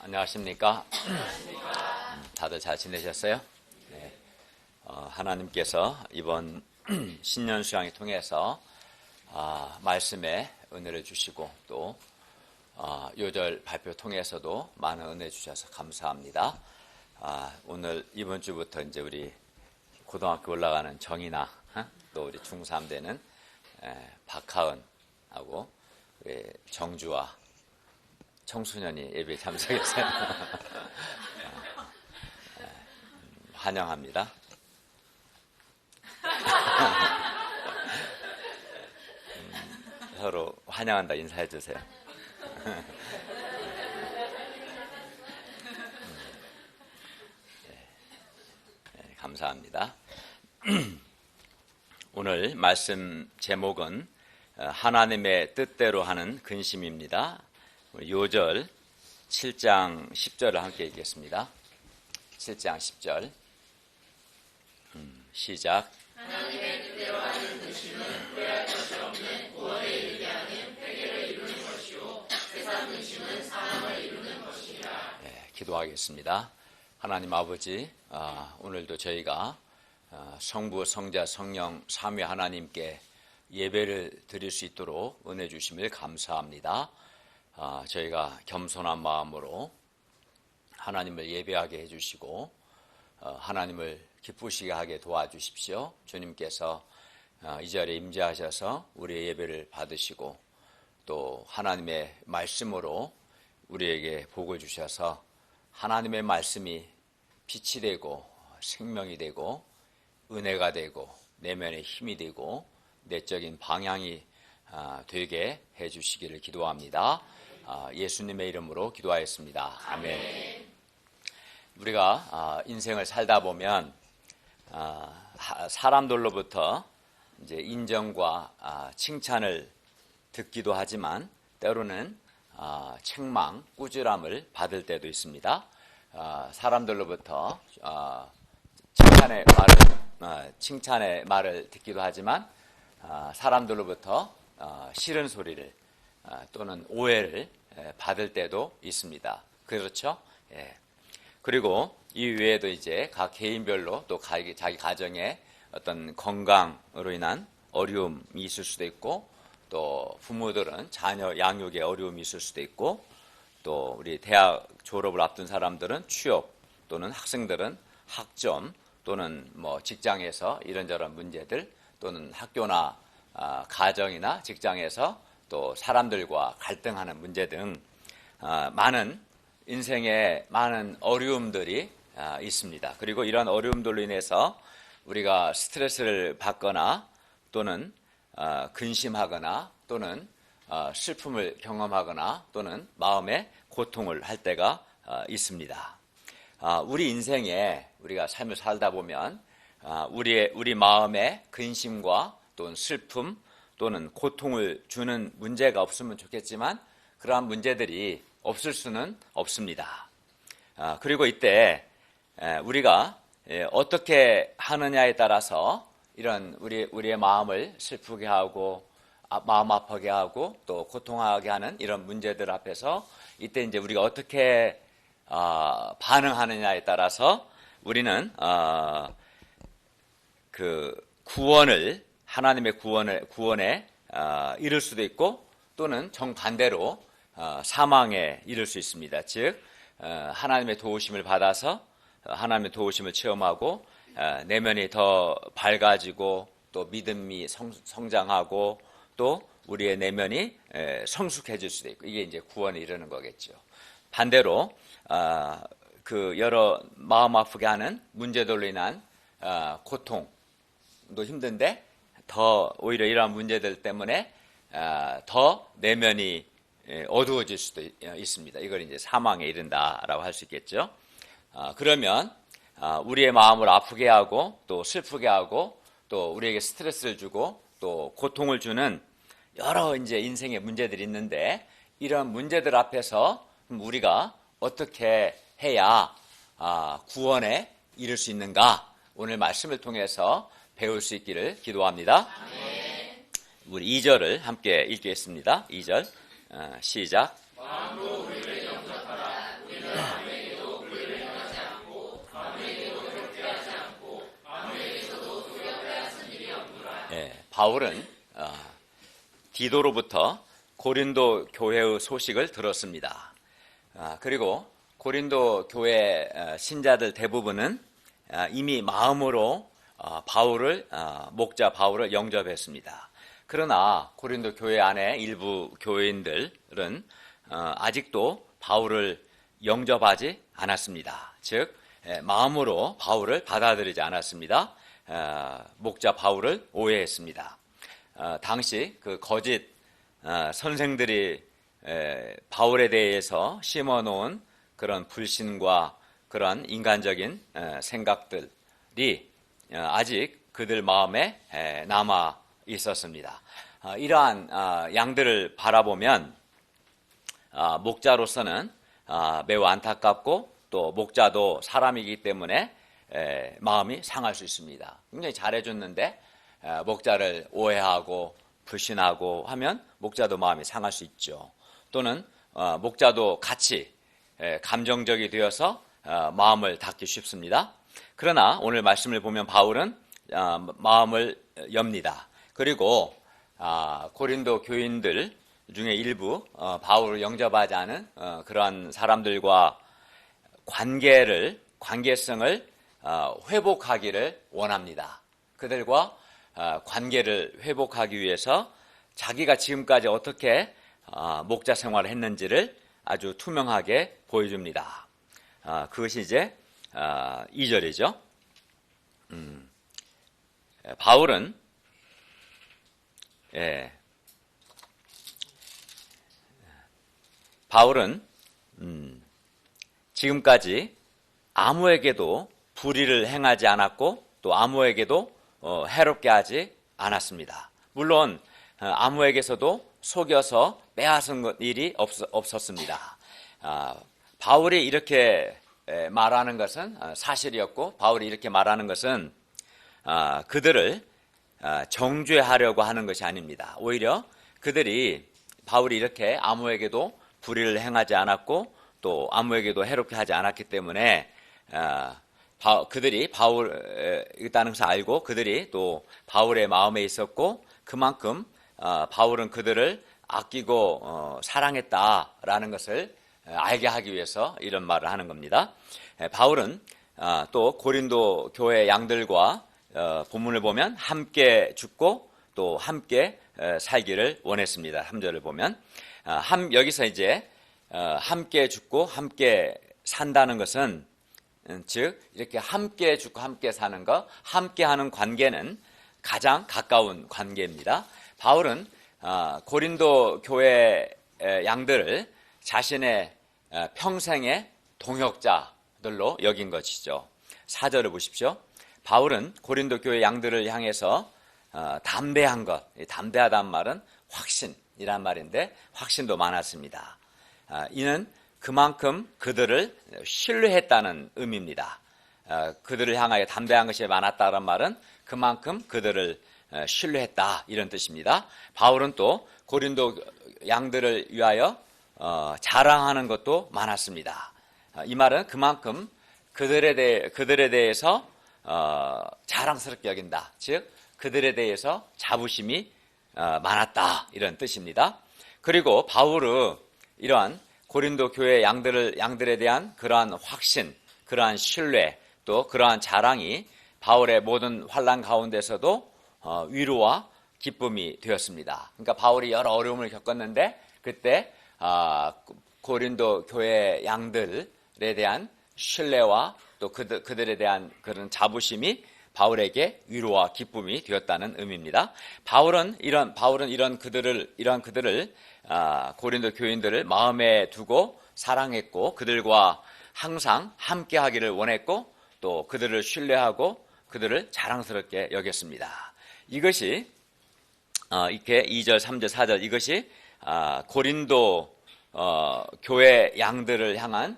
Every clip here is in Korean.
안녕하십니까? 다들 잘 지내셨어요? 네. 하나님께서 이번 신년 수양을 통해서 말씀에 은혜를 주시고 또 요절 발표 통해서도 많은 은혜 주셔서 감사합니다. 오늘 이번 주부터 이제 우리 고등학교 올라가는 정이나 또 우리 중3 되는 박하은하고 정주와 청소년이 예배에 참석했어요. 환영합니다. 서로 환영한다 인사해 주세요. 네, 감사합니다. 오늘 말씀 제목은 하나님의 뜻대로 하는 근심입니다. 요절 7장 10절을 함께 읽겠습니다. 7장 10절 시작. 하나님의 뜻대로 하는 근심은 후회할 것이 없는 구원에 이르게 하는 회개를 이루는 것이요 세상 근심은 사망을 이루는 것이니라. 네, 기도하겠습니다. 하나님 아버지, 오늘도 저희가 성부, 성자, 성령 삼위 하나님께 예배를 드릴 수 있도록 은혜 주심을 감사합니다. 저희가 겸손한 마음으로 하나님을 예배하게 해주시고 하나님을 기쁘시게 하게 도와주십시오. 주님께서 이 자리에 임재하셔서 우리의 예배를 받으시고 또 하나님의 말씀으로 우리에게 복을 주셔서 하나님의 말씀이 빛이 되고 생명이 되고 은혜가 되고 내면의 힘이 되고 내적인 방향이 되게 해주시기를 기도합니다. 예수님의 이름으로 기도하였습니다. 아멘. 우리가 인생을 살다 보면 사람들로부터 이제 인정과 칭찬을 듣기도 하지만 때로는 책망, 꾸지람을 받을 때도 있습니다. 사람들로부터 칭찬의 말을 듣기도 하지만 사람들로부터 싫은 소리를 또는 오해를 받을 때도 있습니다. 그렇죠? 예. 그리고 이 외에도 이제 각 개인별로 또 자기 가정에 어떤 건강으로 인한 어려움이 있을 수도 있고 또 부모들은 자녀 양육에 어려움이 있을 수도 있고 또 우리 대학 졸업을 앞둔 사람들은 취업 또는 학생들은 학점 또는 뭐 직장에서 이런저런 문제들 또는 학교나 가정이나 직장에서 또 사람들과 갈등하는 문제 등 많은 인생에 많은 어려움들이 있습니다. 그리고 이런 어려움들로 인해서 우리가 스트레스를 받거나 또는 근심하거나 또는 슬픔을 경험하거나 또는 마음의 고통을 할 때가 있습니다. 우리 인생에 우리가 삶을 살다 보면 우리 마음에 근심과 또는 슬픔 또는 고통을 주는 문제가 없으면 좋겠지만 그러한 문제들이 없을 수는 없습니다. 그리고 이때 우리가 어떻게 하느냐에 따라서 이런 우리의 마음을 슬프게 하고 마음 아프게 하고 또 고통하게 하는 이런 문제들 앞에서 이때 이제 우리가 어떻게 반응하느냐에 따라서 우리는 그 구원을 하나님의 구원에 이를 수도 있고 또는 정반대로 사망에 이를 수 있습니다. 즉 하나님의 도우심을 받아서 하나님의 도우심을 체험하고 내면이 더 밝아지고 또 믿음이 성장하고 또 우리의 내면이 성숙해질 수도 있고 이게 이제 구원에 이르는 거겠죠. 반대로 그 여러 마음 아프게 하는 문제들로 인한 고통도 힘든데 더 오히려 이러한 문제들 때문에 더 내면이 어두워질 수도 있습니다. 이걸 이제 사망에 이른다라고 할 수 있겠죠. 그러면 우리의 마음을 아프게 하고 또 슬프게 하고 또 우리에게 스트레스를 주고 또 고통을 주는 여러 이제 인생의 문제들이 있는데 이런 문제들 앞에서 우리가 어떻게 해야 구원에 이를 수 있는가 오늘 말씀을 통해서 배울 수 있기를 기도합니다. 아멘. 우리 2절을 함께 읽겠습니다. 2절 시작. 마음으로 우리를 영접하라. 우리는 바울은 디도로부터 고린도 교회의 소식을 들었습니다. 그리고 고린도 교회 신자들 대부분은 이미 마음으로 목자 바울을 영접했습니다. 그러나 고린도 교회 안에 일부 교회인들은 아직도 바울을 영접하지 않았습니다. 즉 마음으로 바울을 받아들이지 않았습니다. 목자 바울을 오해했습니다. 당시 그 거짓 선생들이 바울에 대해서 심어놓은 그런 불신과 그런 인간적인 생각들이 아직 그들 마음에 남아 있었습니다. 이러한 양들을 바라보면 목자로서는 매우 안타깝고 또 목자도 사람이기 때문에 마음이 상할 수 있습니다. 굉장히 잘해줬는데 목자를 오해하고 불신하고 하면 목자도 마음이 상할 수 있죠. 또는 목자도 같이 감정적이 되어서 마음을 닫기 쉽습니다. 그러나 오늘 말씀을 보면 바울은 마음을 엽니다. 그리고 고린도 교인들 중에 일부 바울을 영접하지 않은 그러한 사람들과 관계성을 회복하기를 원합니다. 그들과 관계를 회복하기 위해서 자기가 지금까지 어떻게 목자 생활을 했는지를 아주 투명하게 보여줍니다. 그것이 이제 2절이죠. 바울은 지금까지 아무에게도 불의를 행하지 않았고 또 아무에게도 해롭게 하지 않았습니다. 물론 아무에게서도 속여서 빼앗은 일이 없었습니다. 바울이 이렇게 말하는 것은 사실이었고 바울이 이렇게 말하는 것은 그들을 정죄하려고 하는 것이 아닙니다. 오히려 바울이 이렇게 아무에게도 불의를 행하지 않았고 또 아무에게도 해롭게 하지 않았기 때문에 그들이 있다는 것을 알고 그들이 또 바울의 마음에 있었고 그만큼 바울은 그들을 아끼고 사랑했다라는 것을 알게 하기 위해서 이런 말을 하는 겁니다. 바울은 또 고린도 교회 양들과 본문을 보면 함께 죽고 또 함께 살기를 원했습니다. 3절을 보면 여기서 이제 함께 죽고 함께 산다는 것은 즉 이렇게 함께 죽고 함께 사는 것, 함께하는 관계는 가장 가까운 관계입니다. 바울은 고린도 교회 양들을 자신의 평생의 동역자들로 여긴 것이죠. 4절을 보십시오. 바울은 고린도 교회 양들을 향해서 담대한 것, 담대하다는 말은 확신이란 말인데 확신도 많았습니다. 이는 그만큼 그들을 신뢰했다는 의미입니다. 그들을 향하여 담대한 것이 많았다는 말은 그만큼 그들을 신뢰했다 이런 뜻입니다. 바울은 또 고린도 양들을 위하여 자랑하는 것도 많았습니다. 이 말은 그만큼 그들에 대해서 자랑스럽게 여긴다. 즉 그들에 대해서 자부심이 많았다 이런 뜻입니다. 그리고 바울은 이러한 고린도 교회 양들에 대한 그러한 확신, 그러한 신뢰, 또 그러한 자랑이 바울의 모든 환난 가운데서도 위로와 기쁨이 되었습니다. 그러니까 바울이 여러 어려움을 겪었는데 그때 고린도 교회 양들에 대한 신뢰와 또 그들에 대한 그런 자부심이 바울에게 위로와 기쁨이 되었다는 의미입니다. 바울은 이런 그들을 고린도 교인들을 마음에 두고 사랑했고 그들과 항상 함께하기를 원했고 또 그들을 신뢰하고 그들을 자랑스럽게 여겼습니다. 이것이 이렇게 2절, 3절, 4절 이것이 고린도 교회 양들을 향한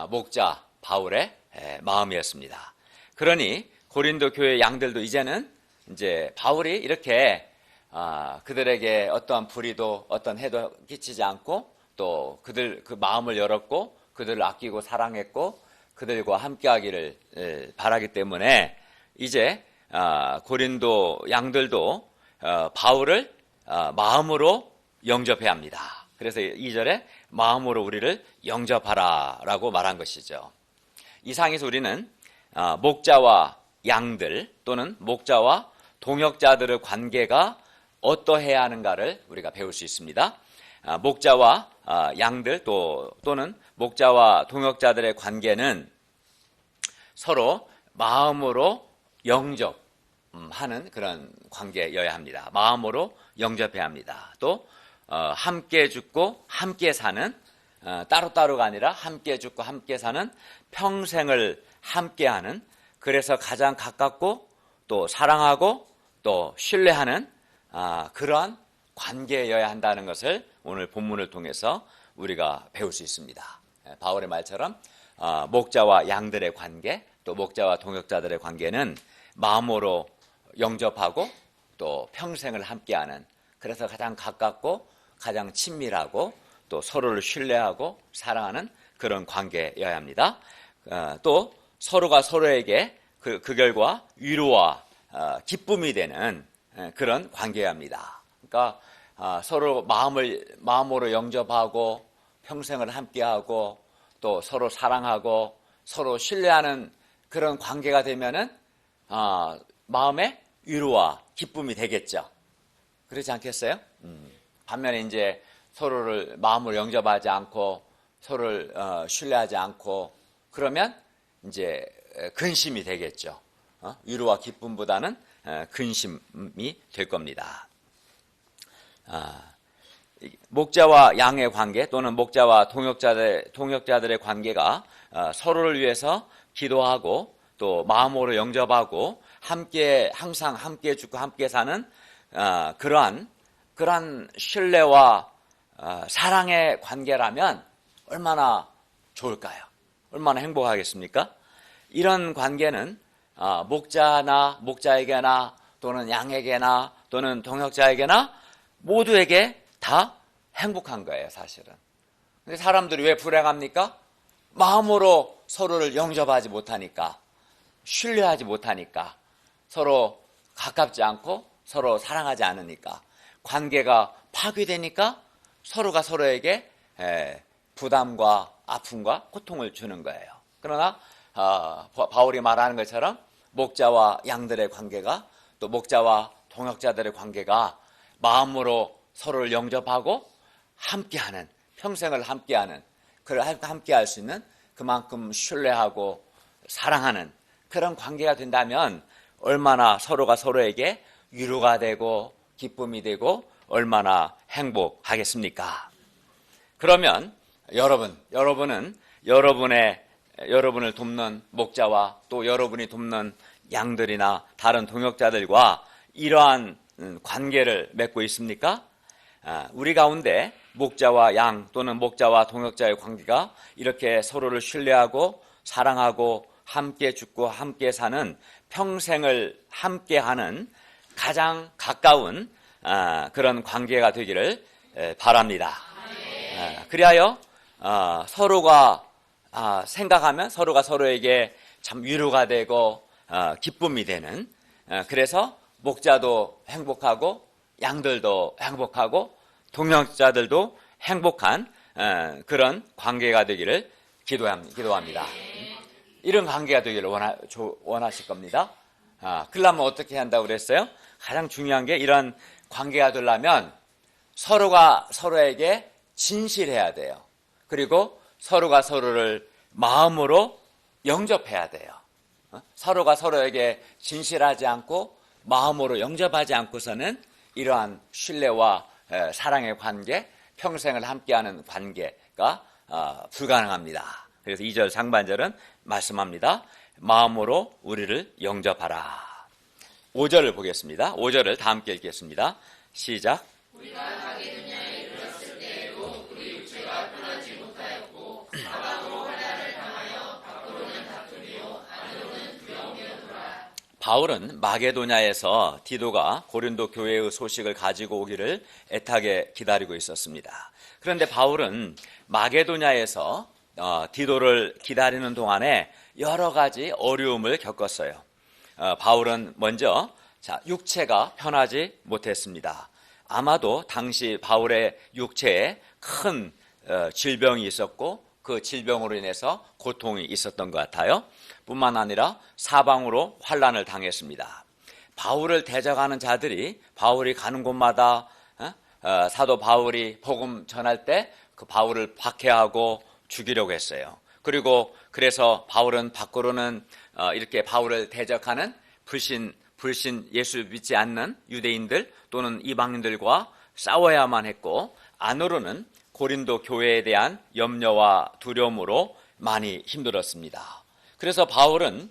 목자 바울의 마음이었습니다. 그러니 고린도 교회 양들도 이제는 이제 바울이 이렇게 그들에게 어떠한 불의도 어떤 해도 끼치지 않고 또 그 마음을 열었고 그들을 아끼고 사랑했고 그들과 함께하기를 바라기 때문에 이제 고린도 양들도 바울을 마음으로 영접해야 합니다. 그래서 2절에 마음으로 우리를 영접하라라고 말한 것이죠. 이 상에서 우리는 목자와 양들 또는 목자와 동역자들의 관계가 어떠해야 하는가를 우리가 배울 수 있습니다. 목자와 양들 또는 목자와 동역자들의 관계는 서로 마음으로 영접하는 그런 관계여야 합니다. 마음으로 영접해야 합니다. 또 함께 죽고 함께 사는, 따로따로가 아니라 함께 죽고 함께 사는, 평생을 함께하는, 그래서 가장 가깝고 또 사랑하고 또 신뢰하는 그러한 관계여야 한다는 것을 오늘 본문을 통해서 우리가 배울 수 있습니다. 바울의 말처럼 목자와 양들의 관계, 또 목자와 동역자들의 관계는 마음으로 영접하고 또 평생을 함께하는, 그래서 가장 가깝고 가장 친밀하고 또 서로를 신뢰하고 사랑하는 그런 관계여야 합니다. 또 서로가 서로에게 그 결과 위로와 기쁨이 되는 그런 관계여야 합니다. 그러니까 서로 마음으로 영접하고 평생을 함께하고 또 서로 사랑하고 서로 신뢰하는 그런 관계가 되면은 마음에 위로와 기쁨이 되겠죠. 그렇지 않겠어요? 반면에 이제 서로를 마음으로 영접하지 않고 서로를 신뢰하지 않고 그러면 이제 근심이 되겠죠. 위로와 기쁨보다는 근심이 될 겁니다. 목자와 양의 관계 또는 목자와 동역자들의 관계가 서로를 위해서 기도하고 또 마음으로 영접하고 항상 함께 죽고 함께 사는 그러한 신뢰와 사랑의 관계라면 얼마나 좋을까요? 얼마나 행복하겠습니까? 이런 관계는 목자에게나 또는 양에게나 또는 동역자에게나 모두에게 다 행복한 거예요, 사실은. 근데 사람들이 왜 불행합니까? 마음으로 서로를 영접하지 못하니까, 신뢰하지 못하니까, 서로 가깝지 않고 서로 사랑하지 않으니까, 관계가 파괴되니까 서로가 서로에게 부담과 아픔과 고통을 주는 거예요. 그러나 바울이 말하는 것처럼 목자와 양들의 관계가 또 목자와 동역자들의 관계가 마음으로 서로를 영접하고 함께하는, 평생을 함께하는, 함께할 수 있는 그만큼 신뢰하고 사랑하는 그런 관계가 된다면 얼마나 서로가 서로에게 위로가 되고 기쁨이 되고 얼마나 행복하겠습니까? 그러면 여러분은 여러분을 돕는 목자와 또 여러분이 돕는 양들이나 다른 동역자들과 이러한 관계를 맺고 있습니까? 우리 가운데 목자와 양 또는 목자와 동역자의 관계가 이렇게 서로를 신뢰하고 사랑하고 함께 죽고 함께 사는, 평생을 함께하는 가장 가까운 그런 관계가 되기를 바랍니다. 그리하여 서로가 생각하면 서로가 서로에게 참 위로가 되고 기쁨이 되는, 그래서 목자도 행복하고 양들도 행복하고 동역자들도 행복한 그런 관계가 되기를 기도합니다. 이런 관계가 되기를 원하실 겁니다. 그러려면 어떻게 한다고 그랬어요? 가장 중요한 게, 이런 관계가 되려면 서로가 서로에게 진실해야 돼요. 그리고 서로가 서로를 마음으로 영접해야 돼요. 서로가 서로에게 진실하지 않고 마음으로 영접하지 않고서는 이러한 신뢰와 사랑의 관계, 평생을 함께하는 관계가 불가능합니다. 그래서 2절 상반절은 말씀합니다. 마음으로 우리를 영접하라. 5절을 보겠습니다. 5절을 다 함께 읽겠습니다. 시작. 우리가 마게도냐에 이르렀을 때에도 우리 육체가 편하지 못하였고 사방으로 환난을 당하여 밖으로는 다투리요 안으로는 두려움이었노라. 바울은 마게도냐에서 디도가 고린도 교회의 소식을 가지고 오기를 애타게 기다리고 있었습니다. 그런데 바울은 마게도냐에서 디도를 기다리는 동안에 여러 가지 어려움을 겪었어요. 바울은 먼저 자, 육체가 편하지 못했습니다. 아마도 당시 바울의 육체에 큰 질병이 있었고 그 질병으로 인해서 고통이 있었던 것 같아요. 뿐만 아니라 사방으로 환난을 당했습니다. 바울을 대적하는 자들이 바울이 가는 곳마다 사도 바울이 복음 전할 때 그 바울을 박해하고 죽이려고 했어요. 그리고 그래서 바울은 밖으로는 이렇게 바울을 대적하는 불신 예수 믿지 않는 유대인들 또는 이방인들과 싸워야만 했고, 안으로는 고린도 교회에 대한 염려와 두려움으로 많이 힘들었습니다. 그래서 바울은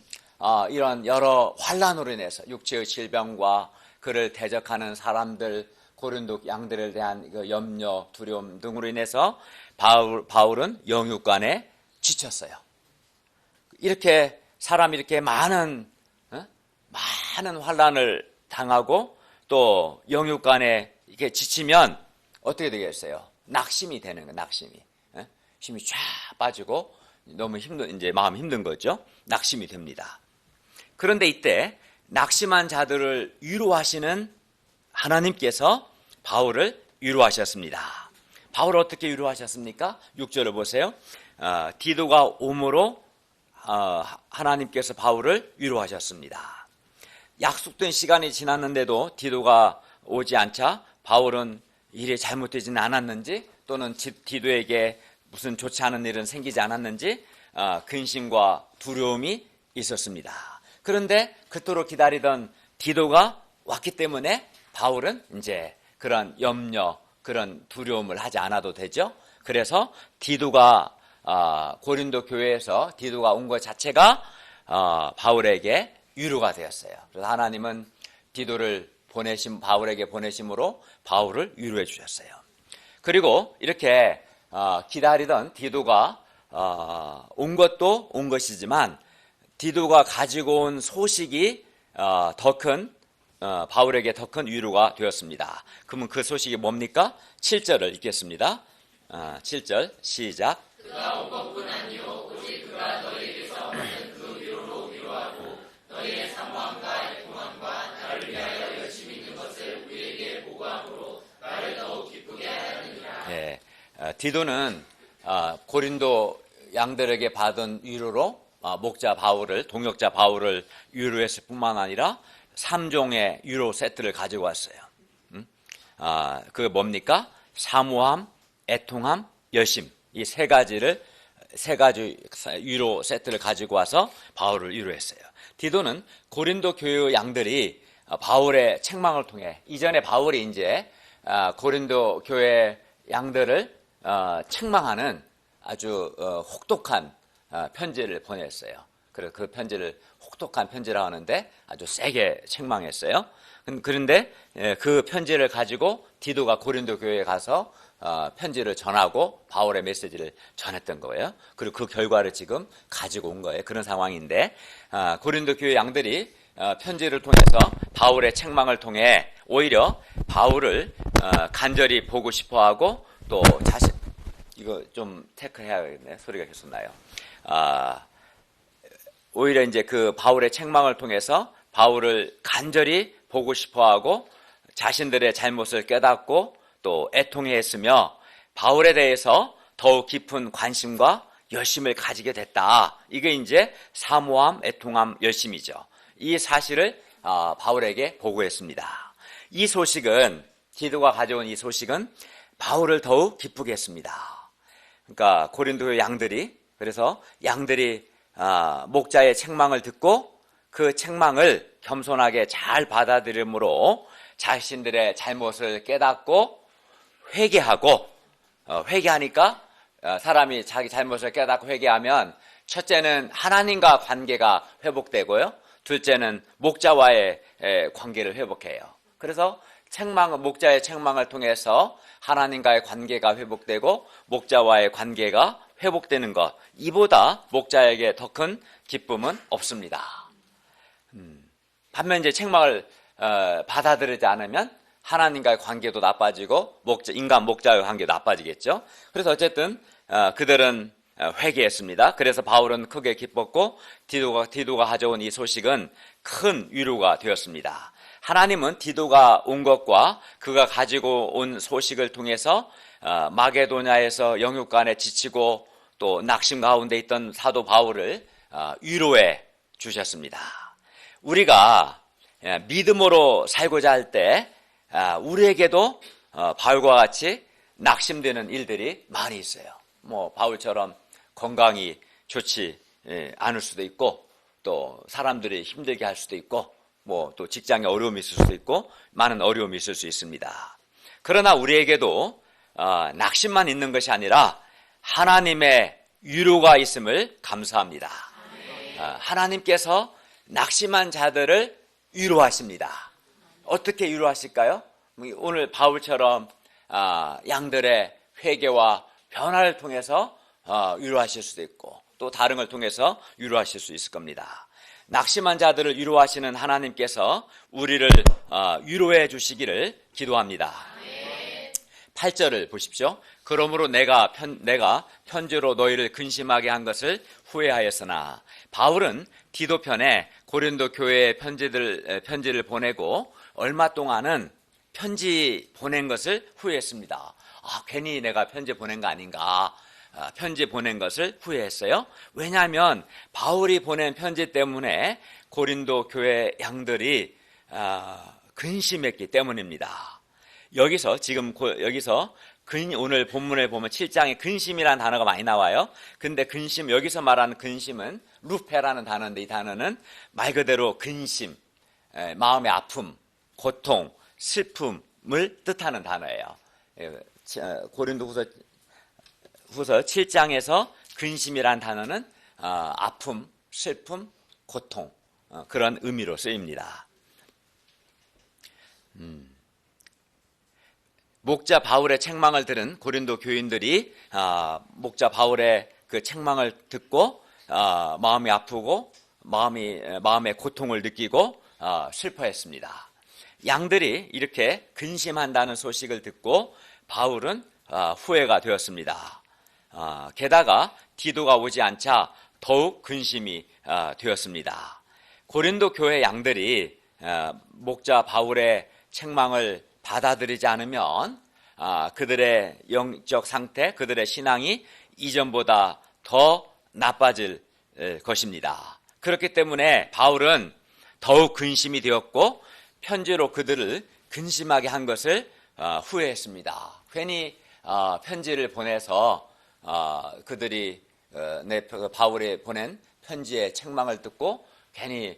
이런 여러 환난으로 인해서 육체의 질병과 그를 대적하는 사람들, 고린도 양들에 대한 염려, 두려움 등으로 인해서 바울은 영육간에 지쳤어요. 이렇게 사람이 이렇게 많은 환난을 당하고 또 영육간에 이렇게 지치면 어떻게 되겠어요? 낙심이 되는 거예요. 낙심이. 힘이 쫙 빠지고 너무 이제 마음이 힘든 거죠. 낙심이 됩니다. 그런데 이때 낙심한 자들을 위로하시는 하나님께서 바울을 위로하셨습니다. 바울을 어떻게 위로하셨습니까? 6절을 보세요. 디도가 오므로 하나님께서 바울을 위로하셨습니다. 약속된 시간이 지났는데도 디도가 오지 않자 바울은 일이 잘못되지는 않았는지 또는 디도에게 무슨 좋지 않은 일은 생기지 않았는지 근심과 두려움이 있었습니다. 그런데 그토록 기다리던 디도가 왔기 때문에 바울은 이제 그런 염려, 그런 두려움을 하지 않아도 되죠. 그래서 디도가 고린도 교회에서 디도가 온 것 자체가 바울에게 위로가 되었어요. 그래서 하나님은 디도를 바울에게 보내심으로 바울을 위로해 주셨어요. 그리고 이렇게 기다리던 디도가 온 것도 온 것이지만 디도가 가지고 온 소식이 바울에게 더 큰 위로가 되었습니다. 그러면 그 소식이 뭡니까? 7절을 읽겠습니다. 7절 시작. 그가 온 것뿐 아니요 오직 그가 너희에게서 얻는 그 위로로 위로하고 너희의 사모함과 애통함과 나를 위하여 열심히 있는 것을 우리에게 보고함으로 나를 더욱 기쁘게 하였느니라. 네, 디도는 고린도 양들에게 받은 위로로 동역자 바울을 위로했을 뿐만 아니라 3종의 위로 세트를 가지고 왔어요. 그게 뭡니까? 사모함, 애통함, 열심. 이 세 가지 위로 세트를 가지고 와서 바울을 위로했어요. 디도는 고린도 교회의 양들이 바울의 책망을 통해, 이전에 바울이 이제 고린도 교회 양들을 책망하는 아주 혹독한 편지를 보냈어요. 그래서 그 편지를 혹독한 편지라고 하는데 아주 세게 책망했어요. 그런데 그 편지를 가지고 디도가 고린도 교회에 가서 편지를 전하고 바울의 메시지를 전했던 거예요. 그리고 그 결과를 지금 가지고 온 거예요. 그런 상황인데 고린도 교회 양들이 편지를 통해서 바울의 책망을 통해 오히려 바울을 간절히 보고 싶어하고 또 이거 좀 체크해야겠네. 소리가 계속 나요. 오히려 이제 그 바울의 책망을 통해서 바울을 간절히 보고 싶어하고 자신들의 잘못을 깨닫고 또 애통해했으며 바울에 대해서 더욱 깊은 관심과 열심을 가지게 됐다. 이게 이제 사모함, 애통함, 열심이죠. 이 사실을 바울에게 보고했습니다. 이 소식은, 디도가 가져온 이 소식은 바울을 더욱 기쁘게 했습니다. 그러니까 고린도 양들이, 그래서 양들이 목자의 책망을 듣고 그 책망을 겸손하게 잘 받아들임으로 자신들의 잘못을 깨닫고 회개하니까 사람이 자기 잘못을 깨닫고 회개하면 첫째는 하나님과 관계가 회복되고요. 둘째는 목자와의 관계를 회복해요. 그래서 목자의 책망을 통해서 하나님과의 관계가 회복되고 목자와의 관계가 회복되는 것, 이보다 목자에게 더 큰 기쁨은 없습니다. 반면 이제 책망을 받아들이지 않으면 하나님과의 관계도 나빠지고 인간 목자의 관계도 나빠지겠죠. 그래서 어쨌든 그들은 회개했습니다. 그래서 바울은 크게 기뻤고 디도가 가져온 이 소식은 큰 위로가 되었습니다. 하나님은 디도가 온 것과 그가 가지고 온 소식을 통해서 마게도냐에서 영육간에 지치고 또 낙심 가운데 있던 사도 바울을 위로해 주셨습니다. 우리가 믿음으로 살고자 할 때 우리에게도 바울과 같이 낙심되는 일들이 많이 있어요. 뭐 바울처럼 건강이 좋지 않을 수도 있고, 또 사람들이 힘들게 할 수도 있고, 뭐 또 직장에 어려움이 있을 수도 있고, 많은 어려움이 있을 수 있습니다. 그러나 우리에게도 낙심만 있는 것이 아니라 하나님의 위로가 있음을 감사합니다. 하나님께서 낙심한 자들을 위로하십니다. 어떻게 위로하실까요? 오늘 바울처럼 양들의 회개와 변화를 통해서 위로하실 수도 있고, 또 다른 걸 통해서 위로하실 수 있을 겁니다. 낙심한 자들을 위로하시는 하나님께서 우리를 위로해 주시기를 기도합니다. 8절을 보십시오. 그러므로 내가 편지로 너희를 근심하게 한 것을 후회하였으나, 바울은 디도 편에 고린도 교회에 편지를 보내고 얼마 동안은 편지 보낸 것을 후회했습니다. 괜히 내가 편지 보낸 거 아닌가, 편지 보낸 것을 후회했어요. 왜냐하면 바울이 보낸 편지 때문에 고린도 교회 양들이 근심했기 때문입니다. 여기서 오늘 본문에 보면 7장에 근심이라는 단어가 많이 나와요. 근데 근심, 여기서 말하는 근심은 루페라는 단어인데, 이 단어는 말 그대로 근심, 마음의 아픔, 고통, 슬픔을 뜻하는 단어예요. 고린도후서 7장에서 근심이라는 단어는 아픔, 슬픔, 고통, 그런 의미로 쓰입니다. 목자 바울의 책망을 들은 고린도 교인들이 목자 바울의 그 책망을 듣고 마음이 아프고 마음의 고통을 느끼고 슬퍼했습니다. 양들이 이렇게 근심한다는 소식을 듣고 바울은 후회가 되었습니다. 게다가 디도가 오지 않자 더욱 근심이 되었습니다. 고린도 교회 양들이 목자 바울의 책망을 받아들이지 않으면 그들의 영적 상태, 그들의 신앙이 이전보다 더 나빠질 것입니다. 그렇기 때문에 바울은 더욱 근심이 되었고 편지로 그들을 근심하게 한 것을 후회했습니다. 괜히 편지를 보내서 그들이 바울이 보낸 편지의 책망을 듣고 괜히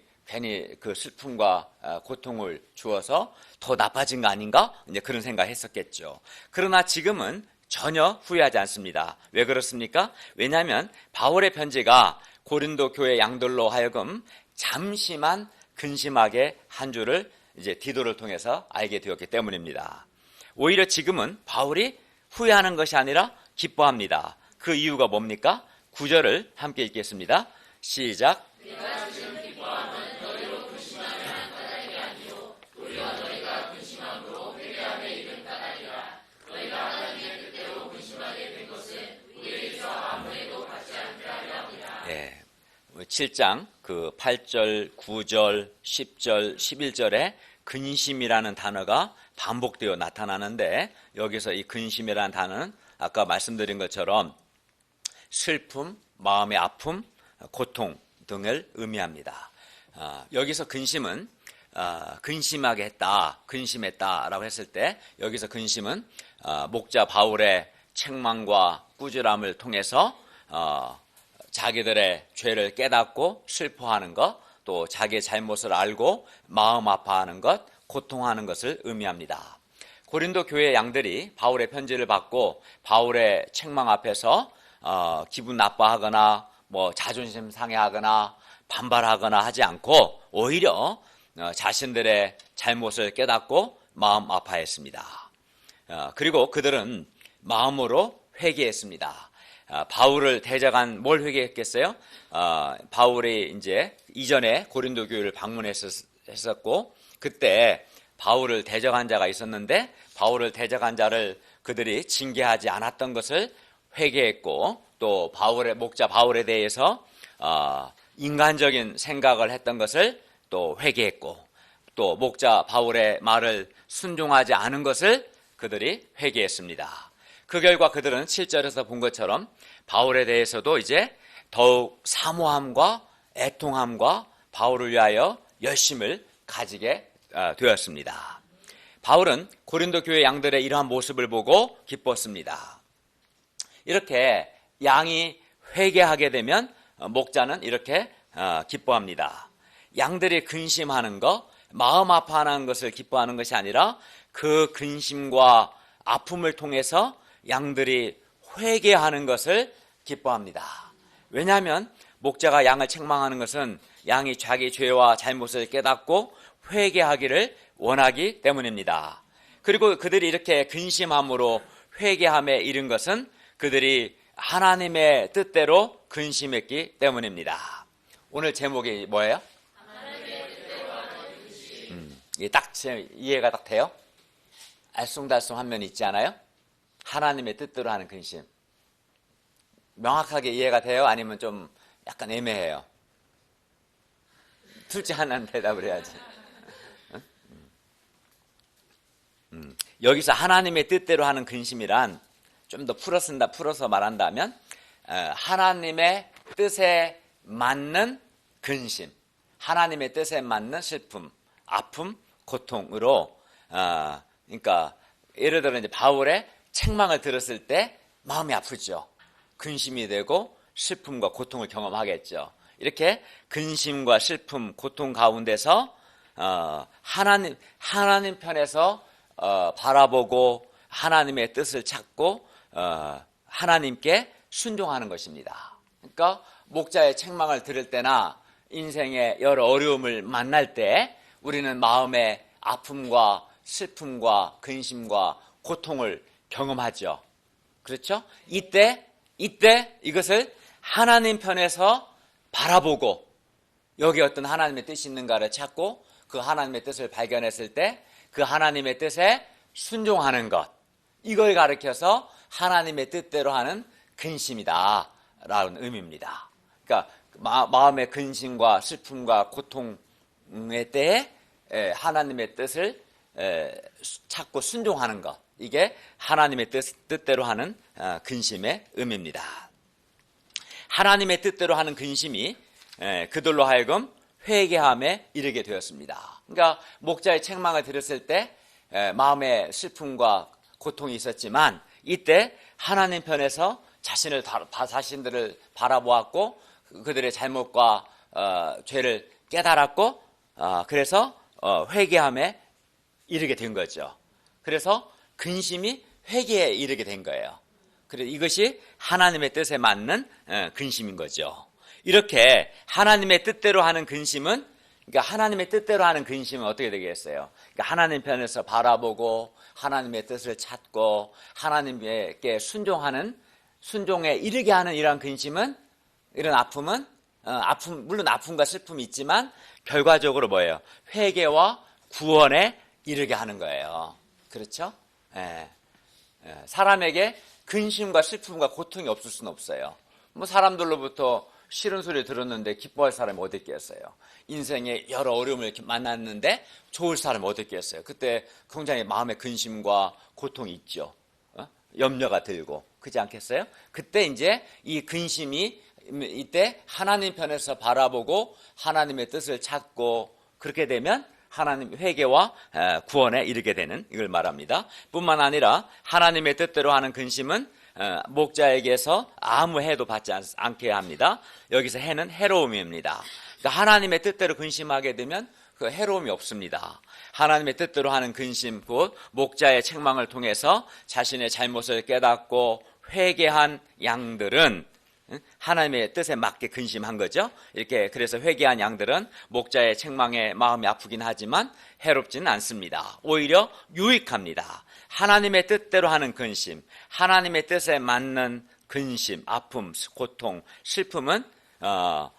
그 슬픔과 고통을 주어서 더 나빠진 거 아닌가? 이제 그런 생각을 했었겠죠. 그러나 지금은 전혀 후회하지 않습니다. 왜 그렇습니까? 왜냐하면 바울의 편지가 고린도 교회 양들로 하여금 잠시만 근심하게 한 줄을 이제 디도를 통해서 알게 되었기 때문입니다. 오히려 지금은 바울이 후회하는 것이 아니라 기뻐합니다. 그 이유가 뭡니까? 9절을 함께 읽겠습니다. 시작. 내가 지금 기뻐함은 너희로 근심하게 한 까닭이 아니요 오히려 너희가 근심함으로 회개함에 이른 까닭이라. 너희가 하나님의 뜻대로 근심하게 된 것은 우리에게서 아무에도 받지 않게 하려 합니다. 7장 그 8절, 9절, 10절, 11절에 근심이라는 단어가 반복되어 나타나는데, 여기서 이 근심이라는 단어는 아까 말씀드린 것처럼 슬픔, 마음의 아픔, 고통 등을 의미합니다. 여기서 근심은 근심하게 했다, 근심했다라고 했을 때, 여기서 근심은 목자 바울의 책망과 꾸지람을 통해서 자기들의 죄를 깨닫고 슬퍼하는 것, 또 자기의 잘못을 알고 마음 아파하는 것, 고통하는 것을 의미합니다. 고린도 교회 양들이 바울의 편지를 받고 바울의 책망 앞에서 기분 나빠하거나 뭐 자존심 상해하거나 반발하거나 하지 않고 오히려 자신들의 잘못을 깨닫고 마음 아파했습니다. 그리고 그들은 마음으로 회개했습니다. 바울을 대적한 뭘 회개했겠어요? 바울이 이제 이전에 고린도 교회를 방문했었고, 그때 바울을 대적한 자가 있었는데 바울을 대적한 자를 그들이 징계하지 않았던 것을 회개했고, 또 목자 바울에 대해서 인간적인 생각을 했던 것을 또 회개했고, 또 목자 바울의 말을 순종하지 않은 것을 그들이 회개했습니다. 그 결과 그들은 7절에서 본 것처럼 바울에 대해서도 이제 더욱 사모함과 애통함과 바울을 위하여 열심을 가지게 되었습니다. 바울은 고린도 교회 양들의 이러한 모습을 보고 기뻤습니다. 이렇게 양이 회개하게 되면 목자는 이렇게 기뻐합니다. 양들이 근심하는 것, 마음 아파하는 것을 기뻐하는 것이 아니라 그 근심과 아픔을 통해서 양들이 회개하는 것을 기뻐합니다. 왜냐하면 목자가 양을 책망하는 것은 양이 자기 죄와 잘못을 깨닫고 회개하기를 원하기 때문입니다. 그리고 그들이 이렇게 근심함으로 회개함에 이른 것은 그들이 하나님의 뜻대로 근심했기 때문입니다. 오늘 제목이 뭐예요? 하나님의 뜻대로 하는 근심. 이게 딱 이해가 딱 돼요? 알쏭달쏭 한 면 있지 않아요? 하나님의 뜻대로 하는 근심. 명확하게 이해가 돼요? 아니면 좀 약간 애매해요? 둘 중 하나는 대답을 해야지. 여기서 하나님의 뜻대로 하는 근심이란 좀 더 풀어서 말한다면 하나님의 뜻에 맞는 근심, 하나님의 뜻에 맞는 슬픔, 아픔, 고통으로 그러니까 예를 들어 이제 바울의 책망을 들었을 때 마음이 아프죠. 근심이 되고 슬픔과 고통을 경험하겠죠. 이렇게 근심과 슬픔, 고통 가운데서 하나님 편에서 바라보고 하나님의 뜻을 찾고 하나님께 순종하는 것입니다. 그러니까 목자의 책망을 들을 때나 인생의 여러 어려움을 만날 때 우리는 마음의 아픔과 슬픔과 근심과 고통을 경험하죠. 그렇죠? 이때 이것을 하나님 편에서 바라보고 여기 어떤 하나님의 뜻이 있는가를 찾고 그 하나님의 뜻을 발견했을 때 그 하나님의 뜻에 순종하는 것, 이걸 가리켜서 하나님의 뜻대로 하는 근심이다 라는 의미입니다. 그러니까 마음의 근심과 슬픔과 고통의 때에 하나님의 뜻을 찾고 순종하는 것, 이게 하나님의 뜻대로 하는 근심의 의미입니다. 하나님의 뜻대로 하는 근심이 그들로 하여금 회개함에 이르게 되었습니다. 그러니까 목자의 책망을 들었을 때 마음의 슬픔과 고통이 있었지만 이때 하나님 편에서 자신들을 바라보았고 그들의 잘못과 죄를 깨달았고 그래서 회개함에 이르게 된 거죠. 그래서 근심이 회개에 이르게 된 거예요. 그래서 이것이 하나님의 뜻에 맞는 근심인 거죠. 이렇게 하나님의 뜻대로 하는 근심은, 그러니까 하나님의 뜻대로 하는 근심은 어떻게 되겠어요? 그러니까 하나님 편에서 바라보고 하나님의 뜻을 찾고 하나님께 순종에 이르게 하는 이런 근심은, 이런 아픔은 물론 아픔과 슬픔이 있지만 결과적으로 뭐예요? 회개와 구원에 이르게 하는 거예요. 그렇죠? 사람에게 근심과 슬픔과 고통이 없을 수는 없어요. 뭐 사람들로부터 싫은 소리 들었는데 기뻐할 사람이 어디 있겠어요? 인생에 여러 어려움을 이렇게 만났는데 좋을 사람이 어디 있겠어요? 그때 굉장히 마음의 근심과 고통이 있죠. 염려가 들고, 그렇지 않겠어요? 그때 이제 이 근심이 이때 하나님 편에서 바라보고 하나님의 뜻을 찾고 그렇게 되면 하나님 회개와 구원에 이르게 되는, 이걸 말합니다. 뿐만 아니라 하나님의 뜻대로 하는 근심은 목자에게서 아무 해도 받지 않게 합니다. 여기서 해는 해로움입니다. 그러니까 하나님의 뜻대로 근심하게 되면 그 해로움이 없습니다. 하나님의 뜻대로 하는 근심, 곧 목자의 책망을 통해서 자신의 잘못을 깨닫고 회개한 양들은 하나님의 뜻에 맞게 근심한 거죠. 이렇게 그래서 회개한 양들은 목자의 책망에 마음이 아프긴 하지만 해롭지는 않습니다. 오히려 유익합니다. 하나님의 뜻대로 하는 근심, 하나님의 뜻에 맞는 근심, 아픔, 고통, 슬픔은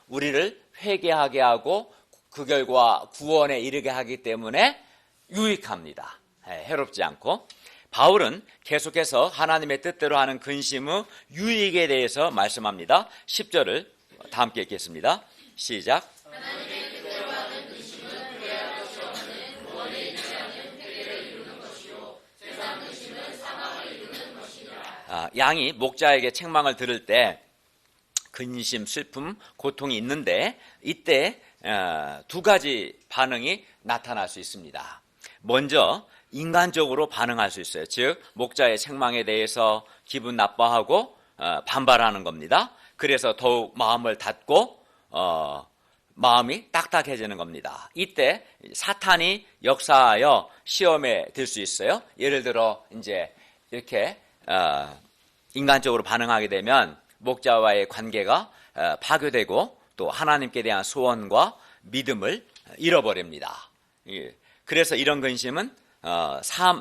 우리를 회개하게 하고 그 결과 구원에 이르게 하기 때문에 유익합니다. 해롭지 않고. 바울은 계속해서 하나님의 뜻대로 하는 근심의 유익에 대해서 말씀합니다. 10절을 다 함께 읽겠습니다. 시작. 하나님의 뜻대로 하는 근심은 후회할 것이 없는 양이 목자에게 책망을 들을 때 근심, 슬픔, 고통이 있는데 이때 두 가지 반응이 나타날 수 있습니다. 먼저 인간적으로 반응할 수 있어요. 즉 목자의 책망에 대해서 기분 나빠하고 반발하는 겁니다. 그래서 더욱 마음을 닫고 마음이 딱딱해지는 겁니다. 이때 사탄이 역사하여 시험에 들 수 있어요. 예를 들어 이제 이렇게 인간적으로 반응하게 되면 목자와의 관계가 파괴되고 또 하나님께 대한 소원과 믿음을 잃어버립니다. 그래서 이런 근심은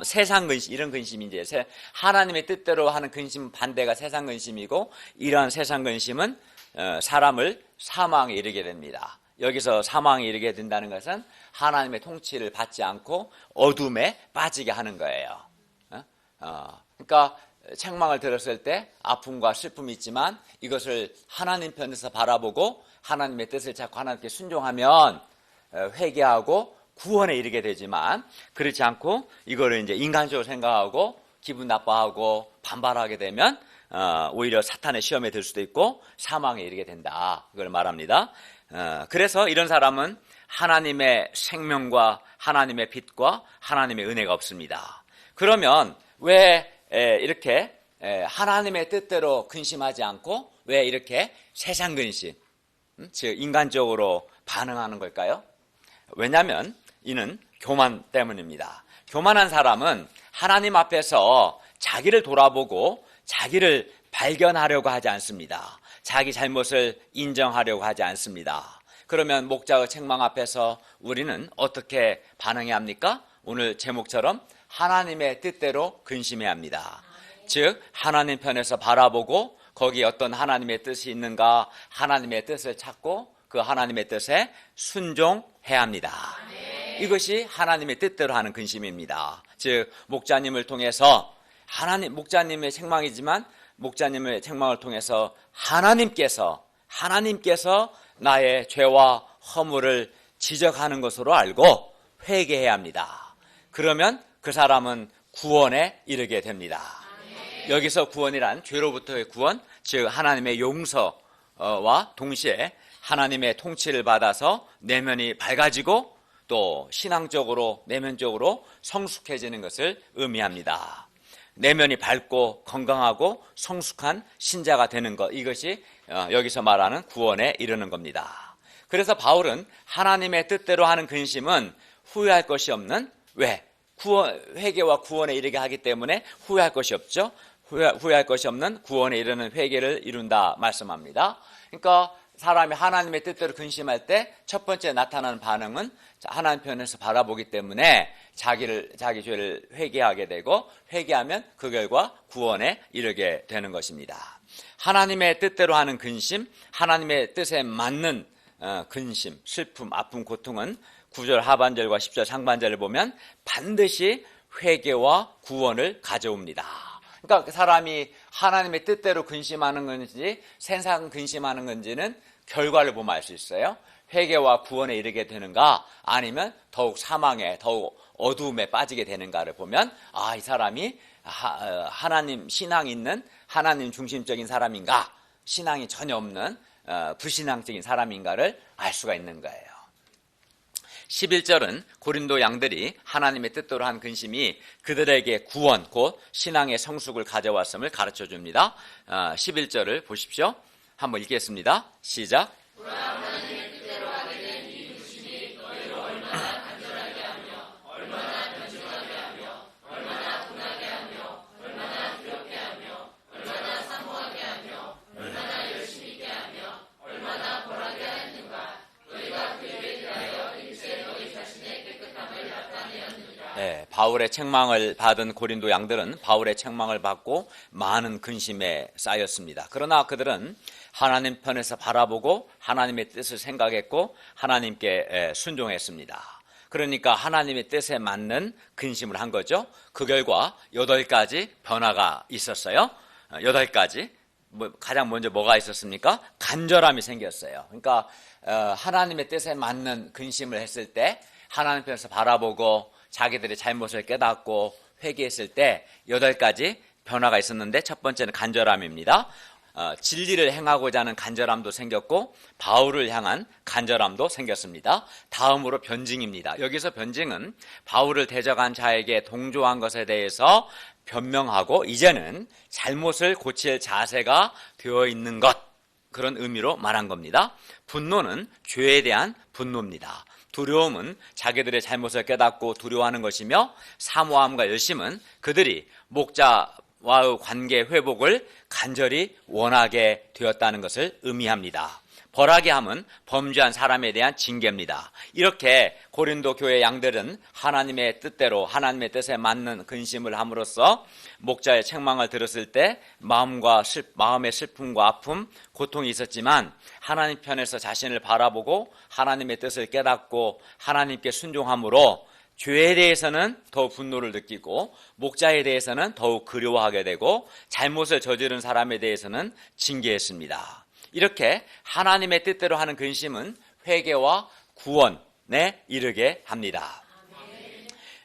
세상 근심, 이런 근심이 이제 하나님의 뜻대로 하는 근심 반대가 세상 근심이고, 이러한 세상 근심은 사람을 사망에 이르게 됩니다. 여기서 사망에 이르게 된다는 것은 하나님의 통치를 받지 않고 어둠에 빠지게 하는 거예요. 그러니까 책망을 들었을 때 아픔과 슬픔이 있지만 이것을 하나님 편에서 바라보고 하나님의 뜻을 찾고 하나님께 순종하면 회개하고 구원에 이르게 되지만, 그렇지 않고 이거를 이제 인간적으로 생각하고 기분 나빠하고 반발하게 되면 오히려 사탄의 시험에 들 수도 있고 사망에 이르게 된다, 그걸 말합니다. 그래서 이런 사람은 하나님의 생명과 하나님의 빛과 하나님의 은혜가 없습니다. 그러면 왜 이렇게 하나님의 뜻대로 근심하지 않고 왜 이렇게 세상 근심, 즉 인간적으로 반응하는 걸까요? 왜냐하면 이는 교만 때문입니다. 교만한 사람은 하나님 앞에서 자기를 돌아보고 자기를 발견하려고 하지 않습니다. 자기 잘못을 인정하려고 하지 않습니다. 그러면 목자의 책망 앞에서 우리는 어떻게 반응해야 합니까? 오늘 제목처럼 하나님의 뜻대로 근심해야 합니다. 즉 하나님 편에서 바라보고 거기에 어떤 하나님의 뜻이 있는가, 하나님의 뜻을 찾고 그 하나님의 뜻에 순종해야 합니다. 이것이 하나님의 뜻대로 하는 근심입니다. 즉 목자님을 통해서 목자님의 책망이지만 목자님의 책망을 통해서 하나님께서 나의 죄와 허물을 지적하는 것으로 알고 회개해야 합니다. 그러면 그 사람은 구원에 이르게 됩니다. 여기서 구원이란 죄로부터의 구원, 즉 하나님의 용서와 동시에 하나님의 통치를 받아서 내면이 밝아지고 또 신앙적으로 내면적으로 성숙해지는 것을 의미합니다. 내면이 밝고 건강하고 성숙한 신자가 되는 것, 이것이 여기서 말하는 구원에 이르는 겁니다. 그래서 바울은 하나님의 뜻대로 하는 근심은 후회할 것이 없는, 왜? 회개와 구원에 이르게 하기 때문에 후회할 것이 없죠. 후회할 것이 없는 구원에 이르는 회개를 이룬다 말씀합니다. 그러니까 사람이 하나님의 뜻대로 근심할 때 첫 번째 나타나는 반응은 하나님 편에서 바라보기 때문에 자기 죄를 회개하게 되고, 회개하면 그 결과 구원에 이르게 되는 것입니다. 하나님의 뜻대로 하는 근심, 하나님의 뜻에 맞는 근심, 슬픔, 아픔, 고통은 9절 하반절과 10절 상반절을 보면 반드시 회개와 구원을 가져옵니다. 그러니까 그 사람이 하나님의 뜻대로 근심하는 건지 세상 근심하는 건지는 결과를 보면 알 수 있어요. 회개와 구원에 이르게 되는가, 아니면 더욱 사망에, 더욱 어두움에 빠지게 되는가를 보면 이 사람이 하나님 신앙 있는 하나님 중심적인 사람인가, 신앙이 전혀 없는 불신앙적인 사람인가를 알 수가 있는 거예요. 11절은 고린도 양들이 하나님의 뜻대로 한 근심이 그들에게 구원, 곧 신앙의 성숙을 가져왔음을 가르쳐 줍니다. 11절을 보십시오. 한번 읽겠습니다. 시작. 하나님의 뜻대로 하게 된 이 근심이 너희를 얼마나 간절하게 하며 얼마나 변심하게 하며 얼마나 분하게 하며 얼마나 두렵게 하며 얼마나 사모하게 하며 얼마나 열심히 있게 하며 얼마나 벌하게 하였는가. 너희가 그 일에 대하여 일체 너희 자신의 깨끗함을 나타내었느니라. 네, 바울의 책망을 받은 고린도 양들은 바울의 책망을 받고 많은 근심에 쌓였습니다. 그러나 그들은 하나님 편에서 바라보고 하나님의 뜻을 생각했고 하나님께 순종했습니다. 그러니까 하나님의 뜻에 맞는 근심을 한 거죠. 그 결과 8가지 변화가 있었어요. 8가지. 가장 먼저 뭐가 있었습니까? 간절함이 생겼어요. 그러니까 하나님의 뜻에 맞는 근심을 했을 때, 하나님 편에서 바라보고 자기들의 잘못을 깨닫고 회개했을 때 8가지 변화가 있었는데 첫 번째는 간절함입니다. 진리를 행하고자 하는 간절함도 생겼고 바울을 향한 간절함도 생겼습니다. 다음으로 변증입니다. 여기서 변증은 바울을 대적한 자에게 동조한 것에 대해서 변명하고 이제는 잘못을 고칠 자세가 되어 있는 것, 그런 의미로 말한 겁니다. 분노는 죄에 대한 분노입니다. 두려움은 자기들의 잘못을 깨닫고 두려워하는 것이며 사모함과 열심은 그들이 목자와의 관계 회복을 간절히 원하게 되었다는 것을 의미합니다. 벌하게함은 범죄한 사람에 대한 징계입니다. 이렇게 고린도 교회 양들은 하나님의 뜻대로 하나님의 뜻에 맞는 근심을 함으로써 목자의 책망을 들었을 때 마음의 슬픔과 아픔, 고통이 있었지만 하나님 편에서 자신을 바라보고 하나님의 뜻을 깨닫고 하나님께 순종함으로 죄에 대해서는 더욱 분노를 느끼고 목자에 대해서는 더욱 그리워하게 되고 잘못을 저지른 사람에 대해서는 징계했습니다. 이렇게 하나님의 뜻대로 하는 근심은 회개와 구원에 이르게 합니다.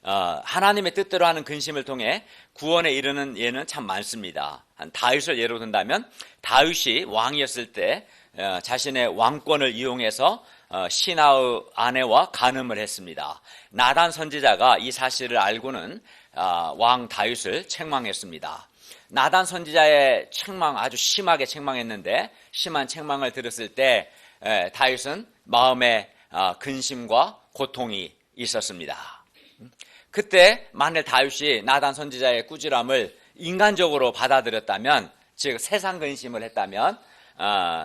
하나님의 뜻대로 하는 근심을 통해 구원에 이르는 예는 참 많습니다. 다윗을 예로 든다면 다윗이 왕이었을 때 자신의 왕권을 이용해서 신하의 아내와 간음을 했습니다. 나단 선지자가 이 사실을 알고는 왕 다윗을 책망했습니다. 나단 선지자의 책망, 아주 심하게 책망했는데 심한 책망을 들었을 때 다윗은 마음에 근심과 고통이 있었습니다. 그때 만일 다윗이 나단 선지자의 꾸지람을 인간적으로 받아들였다면, 즉 세상 근심을 했다면,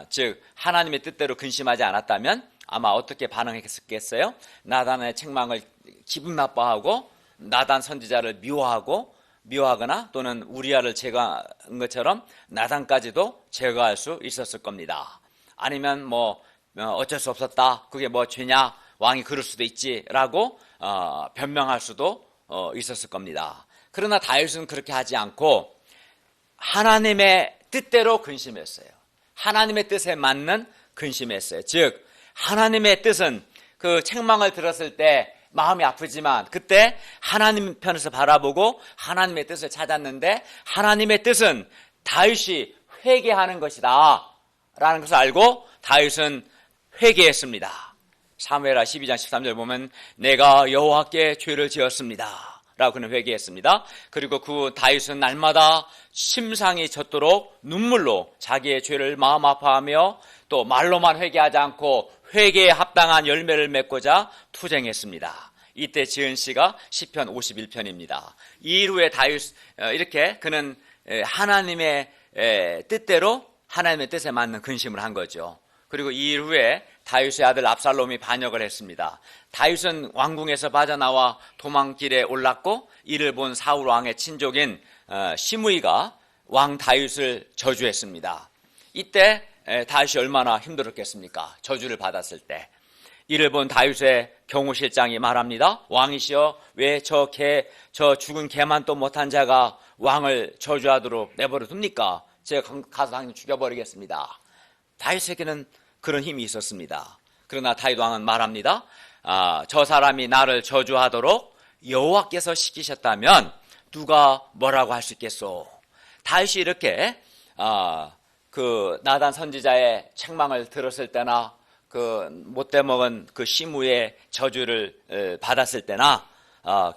즉 하나님의 뜻대로 근심하지 않았다면 아마 어떻게 반응했겠어요? 나단의 책망을 기분 나빠하고 나단 선지자를 미워하거나 또는 우리아를 제거한 것처럼 나단까지도 제거할 수 있었을 겁니다. 아니면 어쩔 수 없었다, 그게 뭐 죄냐, 왕이 그럴 수도 있지라고 변명할 수도 있었을 겁니다. 그러나 다윗은 그렇게 하지 않고 하나님의 뜻대로 근심했어요. 하나님의 뜻에 맞는 근심했어요. 즉 하나님의 뜻은 그 책망을 들었을 때 마음이 아프지만 그때 하나님 편에서 바라보고 하나님의 뜻을 찾았는데 하나님의 뜻은 다윗이 회개하는 것이다 라는 것을 알고 다윗은 회개했습니다. 사무엘하 12장 13절 보면 내가 여호와께 죄를 지었습니다 라고 그는 회개했습니다. 그리고 그 다윗은 날마다 심상이 젖도록 눈물로 자기의 죄를 마음 아파하며 또 말로만 회개하지 않고 회개에 합당한 열매를 맺고자 투쟁했습니다. 이때 지은 시가 시편 51편입니다. 이 이후에 다윗 이렇게 그는 하나님의 뜻대로 하나님의 뜻에 맞는 근심을 한 거죠. 그리고 이 이후에 다윗의 아들 압살롬이 반역을 했습니다. 다윗은 왕궁에서 빠져나와 도망길에 올랐고 이를 본 사울 왕의 친족인 시므이가 왕 다윗을 저주했습니다. 이때 다윗이 얼마나 힘들었겠습니까? 저주를 받았을 때. 이를 본 다윗의 경호실장이 말합니다. 왕이시여, 왜 저 죽은 개만 또 못한 자가 왕을 저주하도록 내버려 둡니까? 제가 가서 당장 죽여버리겠습니다. 다윗에게는 그런 힘이 있었습니다. 그러나 다윗 왕은 말합니다. 저 사람이 나를 저주하도록 여호와께서 시키셨다면 누가 뭐라고 할 수 있겠소? 다윗이 이렇게 그 나단 선지자의 책망을 들었을 때나 그 못돼 먹은 그 시므의 저주를 받았을 때나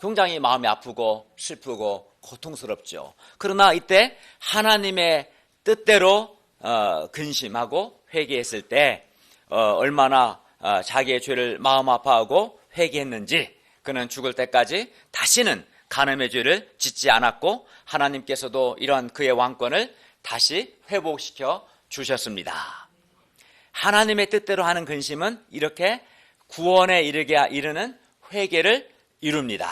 굉장히 마음이 아프고 슬프고 고통스럽죠. 그러나 이때 하나님의 뜻대로 근심하고 회개했을 때 얼마나 자기의 죄를 마음 아파하고 회개했는지, 그는 죽을 때까지 다시는 간음의 죄를 짓지 않았고 하나님께서도 이런 그의 왕권을 다시 회복시켜 주셨습니다. 하나님의 뜻대로 하는 근심은 이렇게 구원에 이르는 회개를 이룹니다.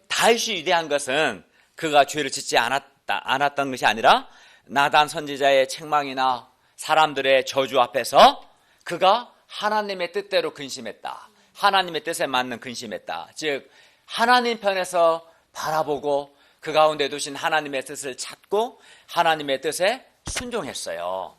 다윗이 위대한 것은 그가 죄를 짓지 않았던 것이 아니라 나단 선지자의 책망이나 사람들의 저주 앞에서 그가 하나님의 뜻대로 근심했다. 하나님의 뜻에 맞는 근심했다. 즉 하나님 편에서 바라보고 그 가운데 두신 하나님의 뜻을 찾고 하나님의 뜻에 순종했어요.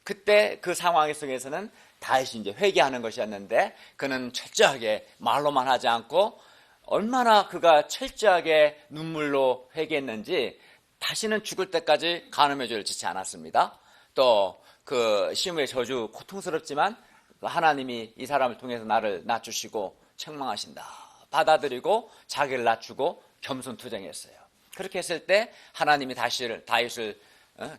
그때 그 상황 속에서는 다윗이 이제 회개하는 것이었는데 그는 철저하게 말로만 하지 않고 얼마나 그가 철저하게 눈물로 회개했는지 다시는 죽을 때까지 간음의 죄를 짓지 않았습니다. 또 그 시므의 저주 고통스럽지만 하나님이 이 사람을 통해서 나를 낮추시고 책망하신다 받아들이고 자기를 낮추고 겸손투쟁했어요. 그렇게 했을 때 하나님이 다윗을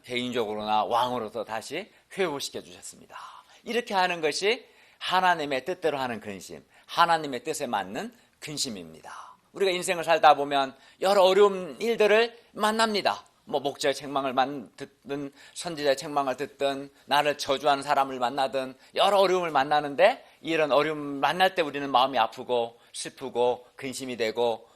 개인적으로나 왕으로서 다시 회복시켜 주셨습니다. 이렇게 하는 것이 하나님의 뜻대로 하는 근심, 하나님의 뜻에 맞는 근심입니다. 우리가 인생을 살다 보면 여러 어려운 일들을 만납니다. 목자의 책망을 듣든 선지자의 책망을 듣든 나를 저주하는 사람을 만나든 여러 어려움을 만나는데, 이런 어려움을 만날 때 우리는 마음이 아프고 슬프고 근심이 되고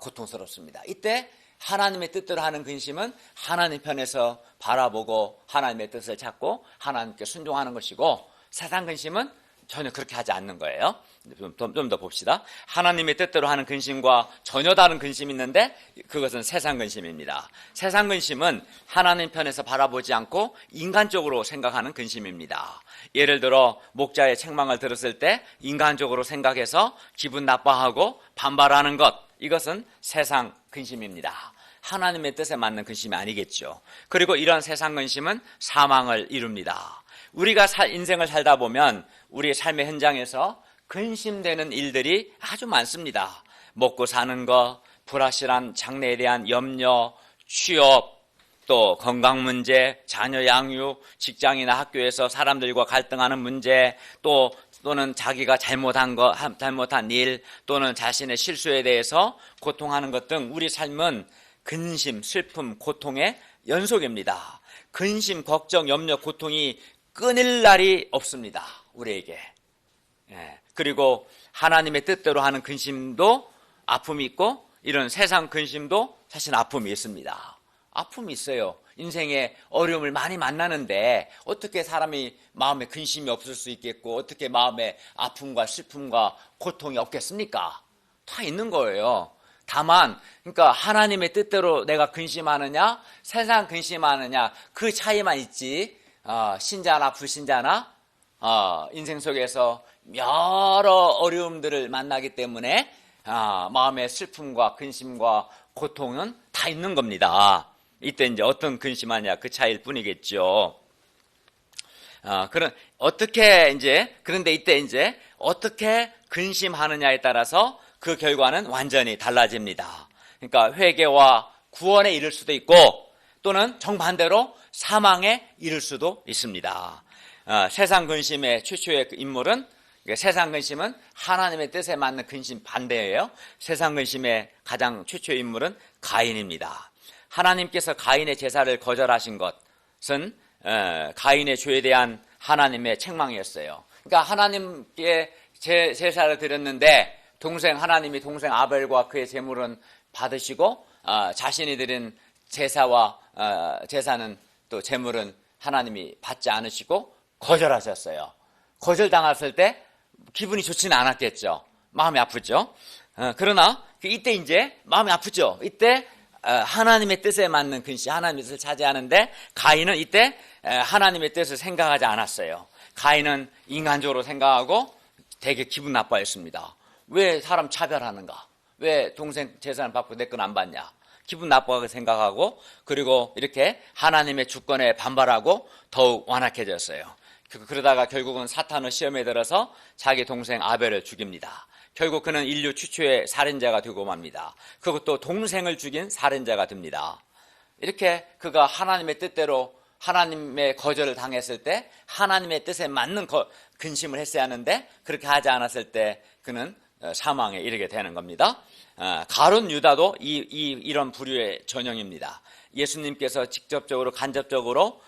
고통스럽습니다. 이때 하나님의 뜻대로 하는 근심은 하나님 편에서 바라보고 하나님의 뜻을 찾고 하나님께 순종하는 것이고, 세상 근심은 전혀 그렇게 하지 않는 거예요. 좀 더 봅시다. 하나님의 뜻대로 하는 근심과 전혀 다른 근심이 있는데 그것은 세상 근심입니다. 세상 근심은 하나님 편에서 바라보지 않고 인간적으로 생각하는 근심입니다. 예를 들어 목자의 책망을 들었을 때 인간적으로 생각해서 기분 나빠하고 반발하는 것, 이것은 세상 근심입니다. 하나님의 뜻에 맞는 근심이 아니겠죠. 그리고 이런 세상 근심은 사망을 이룹니다. 우리가 인생을 살다 보면 우리의 삶의 현장에서 근심되는 일들이 아주 많습니다. 먹고 사는 것, 불확실한 장래에 대한 염려, 취업, 또 건강 문제, 자녀 양육, 직장이나 학교에서 사람들과 갈등하는 문제, 또는 자기가 잘못한 일, 또는 자신의 실수에 대해서 고통하는 것 등 우리 삶은 근심, 슬픔, 고통의 연속입니다. 근심, 걱정, 염려, 고통이 끊일 날이 없습니다. 우리에게. 그리고 하나님의 뜻대로 하는 근심도 아픔이 있고, 이런 세상 근심도 사실 아픔이 있습니다. 아픔이 있어요. 인생에 어려움을 많이 만나는데 어떻게 사람이 마음에 근심이 없을 수 있겠고, 어떻게 마음에 아픔과 슬픔과 고통이 없겠습니까? 다 있는 거예요. 다만 그러니까 하나님의 뜻대로 내가 근심하느냐 세상 근심하느냐, 그 차이만 있지, 신자나 불신자나 인생 속에서 여러 어려움들을 만나기 때문에 마음의 슬픔과 근심과 고통은 다 있는 겁니다. 이때 이제 어떤 근심하냐, 그 차이일 뿐이겠죠. 그런데 이때 이제 어떻게 근심하느냐에 따라서 그 결과는 완전히 달라집니다. 그러니까 회개와 구원에 이를 수도 있고, 또는 정반대로 사망에 이를 수도 있습니다. 세상 근심의 최초의 인물은, 세상 근심은 하나님의 뜻에 맞는 근심 반대예요. 세상 근심의 가장 최초의 인물은 가인입니다. 하나님께서 가인의 제사를 거절하신 것은 가인의 죄에 대한 하나님의 책망이었어요. 그러니까 하나님께 제사를 드렸는데 하나님이 동생 아벨과 그의 제물은 받으시고 자신이 드린 제사는 또 제물은 하나님이 받지 않으시고 거절하셨어요. 거절당했을 때 기분이 좋지는 않았겠죠. 마음이 아프죠. 그러나 이때 이제 마음이 아프죠. 이때 하나님의 뜻에 맞는 근심, 하나님의 뜻을 차지하는데 가인은 이때 하나님의 뜻을 생각하지 않았어요. 가인은 인간적으로 생각하고 되게 기분 나빠했습니다. 왜 사람 차별하는가? 왜 동생 재산을 받고 내 건 안 받냐? 기분 나빠하게 생각하고, 그리고 이렇게 하나님의 주권에 반발하고 더욱 완악해졌어요. 그러다가 결국은 사탄의 시험에 들어서 자기 동생 아벨을 죽입니다. 결국 그는 인류 최초의 살인자가 되고 맙니다. 그것도 동생을 죽인 살인자가 됩니다. 이렇게 그가 하나님의 뜻대로 하나님의 거절을 당했을 때 하나님의 뜻에 맞는 근심을 했어야 하는데 그렇게 하지 않았을 때 그는 사망에 이르게 되는 겁니다. 가룟 유다도 이런 부류의 전형입니다. 예수님께서 직접적으로 간접적으로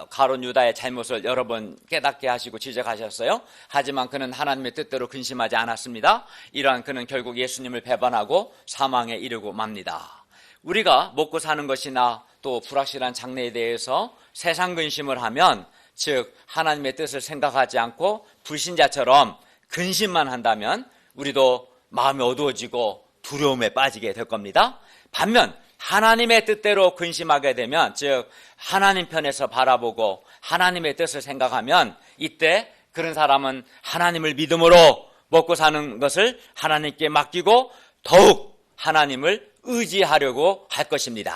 가룟 유다의 잘못을 여러 번 깨닫게 하시고 지적하셨어요. 하지만 그는 하나님의 뜻대로 근심하지 않았습니다. 이러한 그는 결국 예수님을 배반하고 사망에 이르고 맙니다. 우리가 먹고 사는 것이나 또 불확실한 장래에 대해서 세상 근심을 하면, 즉 하나님의 뜻을 생각하지 않고 불신자처럼 근심만 한다면 우리도 마음이 어두워지고 두려움에 빠지게 될 겁니다. 반면 하나님의 뜻대로 근심하게 되면, 즉 하나님 편에서 바라보고 하나님의 뜻을 생각하면, 이때 그런 사람은 하나님을 믿음으로 먹고 사는 것을 하나님께 맡기고 더욱 하나님을 의지하려고 할 것입니다.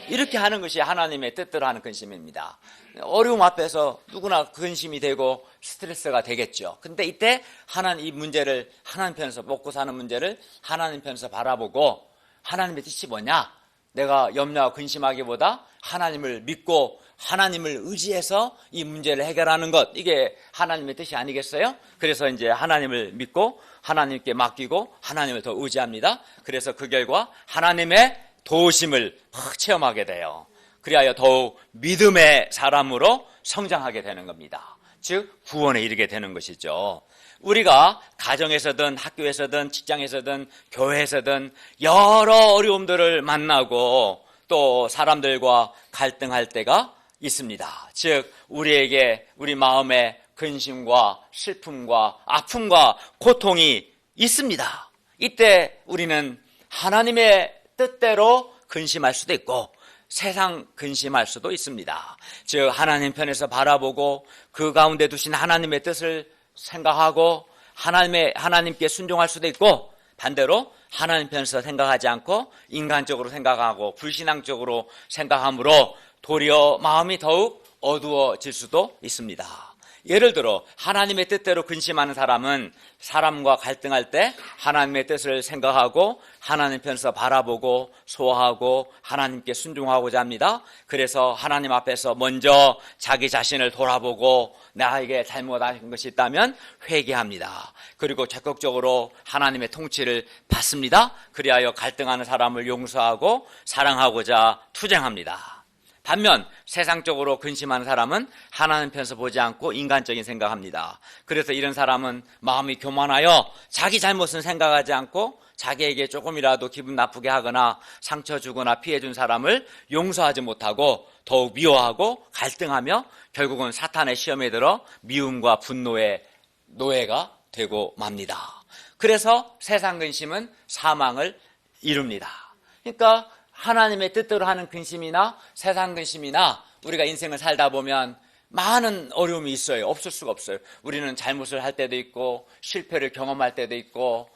이렇게 하는 것이 하나님의 뜻대로 하는 근심입니다. 어려움 앞에서 누구나 근심이 되고 스트레스가 되겠죠. 근데 이때 하나님 이 문제를 하나님 편에서 먹고 사는 문제를 하나님 편에서 바라보고 하나님의 뜻이 뭐냐? 내가 염려하고 근심하기보다 하나님을 믿고 하나님을 의지해서 이 문제를 해결하는 것, 이게 하나님의 뜻이 아니겠어요? 그래서 이제 하나님을 믿고 하나님께 맡기고 하나님을 더 의지합니다. 그래서 그 결과 하나님의 도우심을 체험하게 돼요. 그리하여 더욱 믿음의 사람으로 성장하게 되는 겁니다. 즉 구원에 이르게 되는 것이죠. 우리가 가정에서든 학교에서든 직장에서든 교회에서든 여러 어려움들을 만나고 또 사람들과 갈등할 때가 있습니다. 즉 우리에게 우리 마음에 근심과 슬픔과 아픔과 고통이 있습니다. 이때 우리는 하나님의 뜻대로 근심할 수도 있고 세상 근심할 수도 있습니다. 즉 하나님 편에서 바라보고 그 가운데 두신 하나님의 뜻을 생각하고 하나님께 순종할 수도 있고 반대로 하나님 편에서 생각하지 않고 인간적으로 생각하고 불신앙적으로 생각함으로 도리어 마음이 더욱 어두워질 수도 있습니다. 예를 들어 하나님의 뜻대로 근심하는 사람은 사람과 갈등할 때 하나님의 뜻을 생각하고 하나님 편에서 바라보고 소화하고 하나님께 순종하고자 합니다. 그래서 하나님 앞에서 먼저 자기 자신을 돌아보고 나에게 잘못한 것이 있다면 회개합니다. 그리고 적극적으로 하나님의 통치를 받습니다. 그리하여 갈등하는 사람을 용서하고 사랑하고자 투쟁합니다. 반면 세상적으로 근심하는 사람은 하나님 편에서 보지 않고 인간적인 생각합니다. 그래서 이런 사람은 마음이 교만하여 자기 잘못은 생각하지 않고 자기에게 조금이라도 기분 나쁘게 하거나 상처 주거나 피해 준 사람을 용서하지 못하고 더욱 미워하고 갈등하며 결국은 사탄의 시험에 들어 미움과 분노의 노예가 되고 맙니다. 그래서 세상 근심은 사망을 이룹니다. 그러니까 하나님의 뜻대로 하는 근심이나 세상 근심이나 우리가 인생을 살다 보면 많은 어려움이 있어요. 없을 수가 없어요. 우리는 잘못을 할 때도 있고 실패를 경험할 때도 있고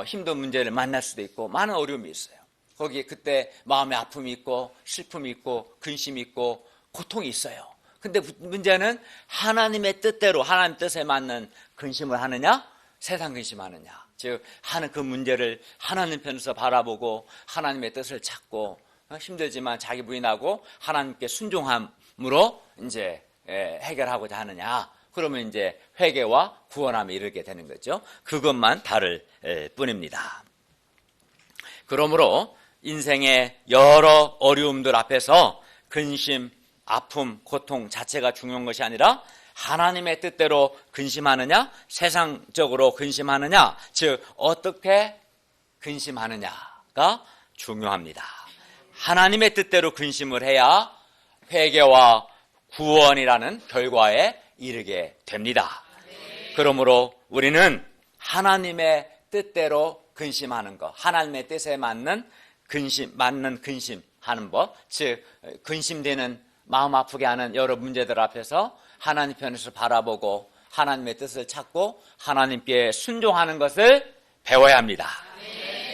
힘든 문제를 만날 수도 있고 많은 어려움이 있어요. 거기에 그때 마음의 아픔이 있고 슬픔이 있고 근심이 있고 고통이 있어요. 근데 문제는 하나님의 뜻대로 하나님 뜻에 맞는 근심을 하느냐 세상 근심하느냐, 즉 하는 그 문제를 하나님 편에서 바라보고 하나님의 뜻을 찾고 힘들지만 자기 부인하고 하나님께 순종함으로 이제 해결하고자 하느냐, 그러면 이제 회개와 구원함에 이르게 되는 거죠. 그것만 다를 뿐입니다. 그러므로 인생의 여러 어려움들 앞에서 근심, 아픔, 고통 자체가 중요한 것이 아니라 하나님의 뜻대로 근심하느냐, 세상적으로 근심하느냐, 즉 어떻게 근심하느냐가 중요합니다. 하나님의 뜻대로 근심을 해야 회개와 구원이라는 결과에 이르게 됩니다. 그러므로 우리는 하나님의 뜻대로 근심하는 것, 하나님의 뜻에 맞는 근심하는 법, 즉 근심되는 마음 아프게 하는 여러 문제들 앞에서 하나님 편에서 바라보고 하나님의 뜻을 찾고 하나님께 순종하는 것을 배워야 합니다.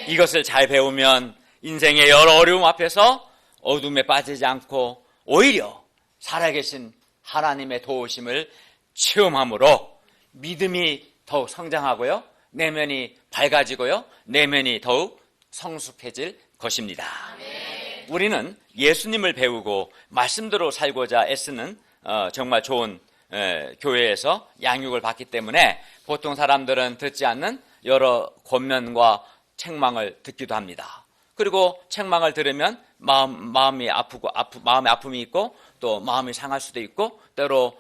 이것을 잘 배우면 인생의 여러 어려움 앞에서 어둠에 빠지지 않고 오히려 살아계신 하나님의 도우심을 체험함으로 믿음이 더욱 성장하고요, 내면이 밝아지고요, 내면이 더욱 성숙해질 것입니다. 우리는 예수님을 배우고 말씀대로 살고자 애쓰는 정말 좋은 교회에서 양육을 받기 때문에 보통 사람들은 듣지 않는 여러 권면과 책망을 듣기도 합니다. 그리고 책망을 들으면 마음이 아프고 마음에 아픔이 있고 또 마음이 상할 수도 있고 때로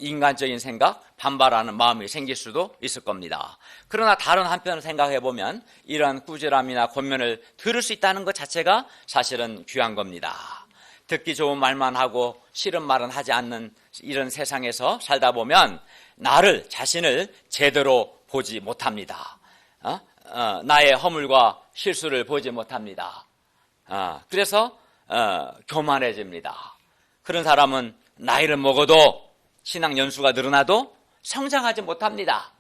인간적인 생각, 반발하는 마음이 생길 수도 있을 겁니다. 그러나 다른 한편을 생각해 보면 이러한 꾸지람이나 권면을 들을 수 있다는 것 자체가 사실은 귀한 겁니다. 듣기 좋은 말만 하고 싫은 말은 하지 않는 이런 세상에서 살다 보면 나를 자신을 제대로 보지 못합니다. 나의 허물과 실수를 보지 못합니다. 그래서 교만해집니다. 그런 사람은 나이를 먹어도 신앙 연수가 늘어나도 성장하지 못합니다.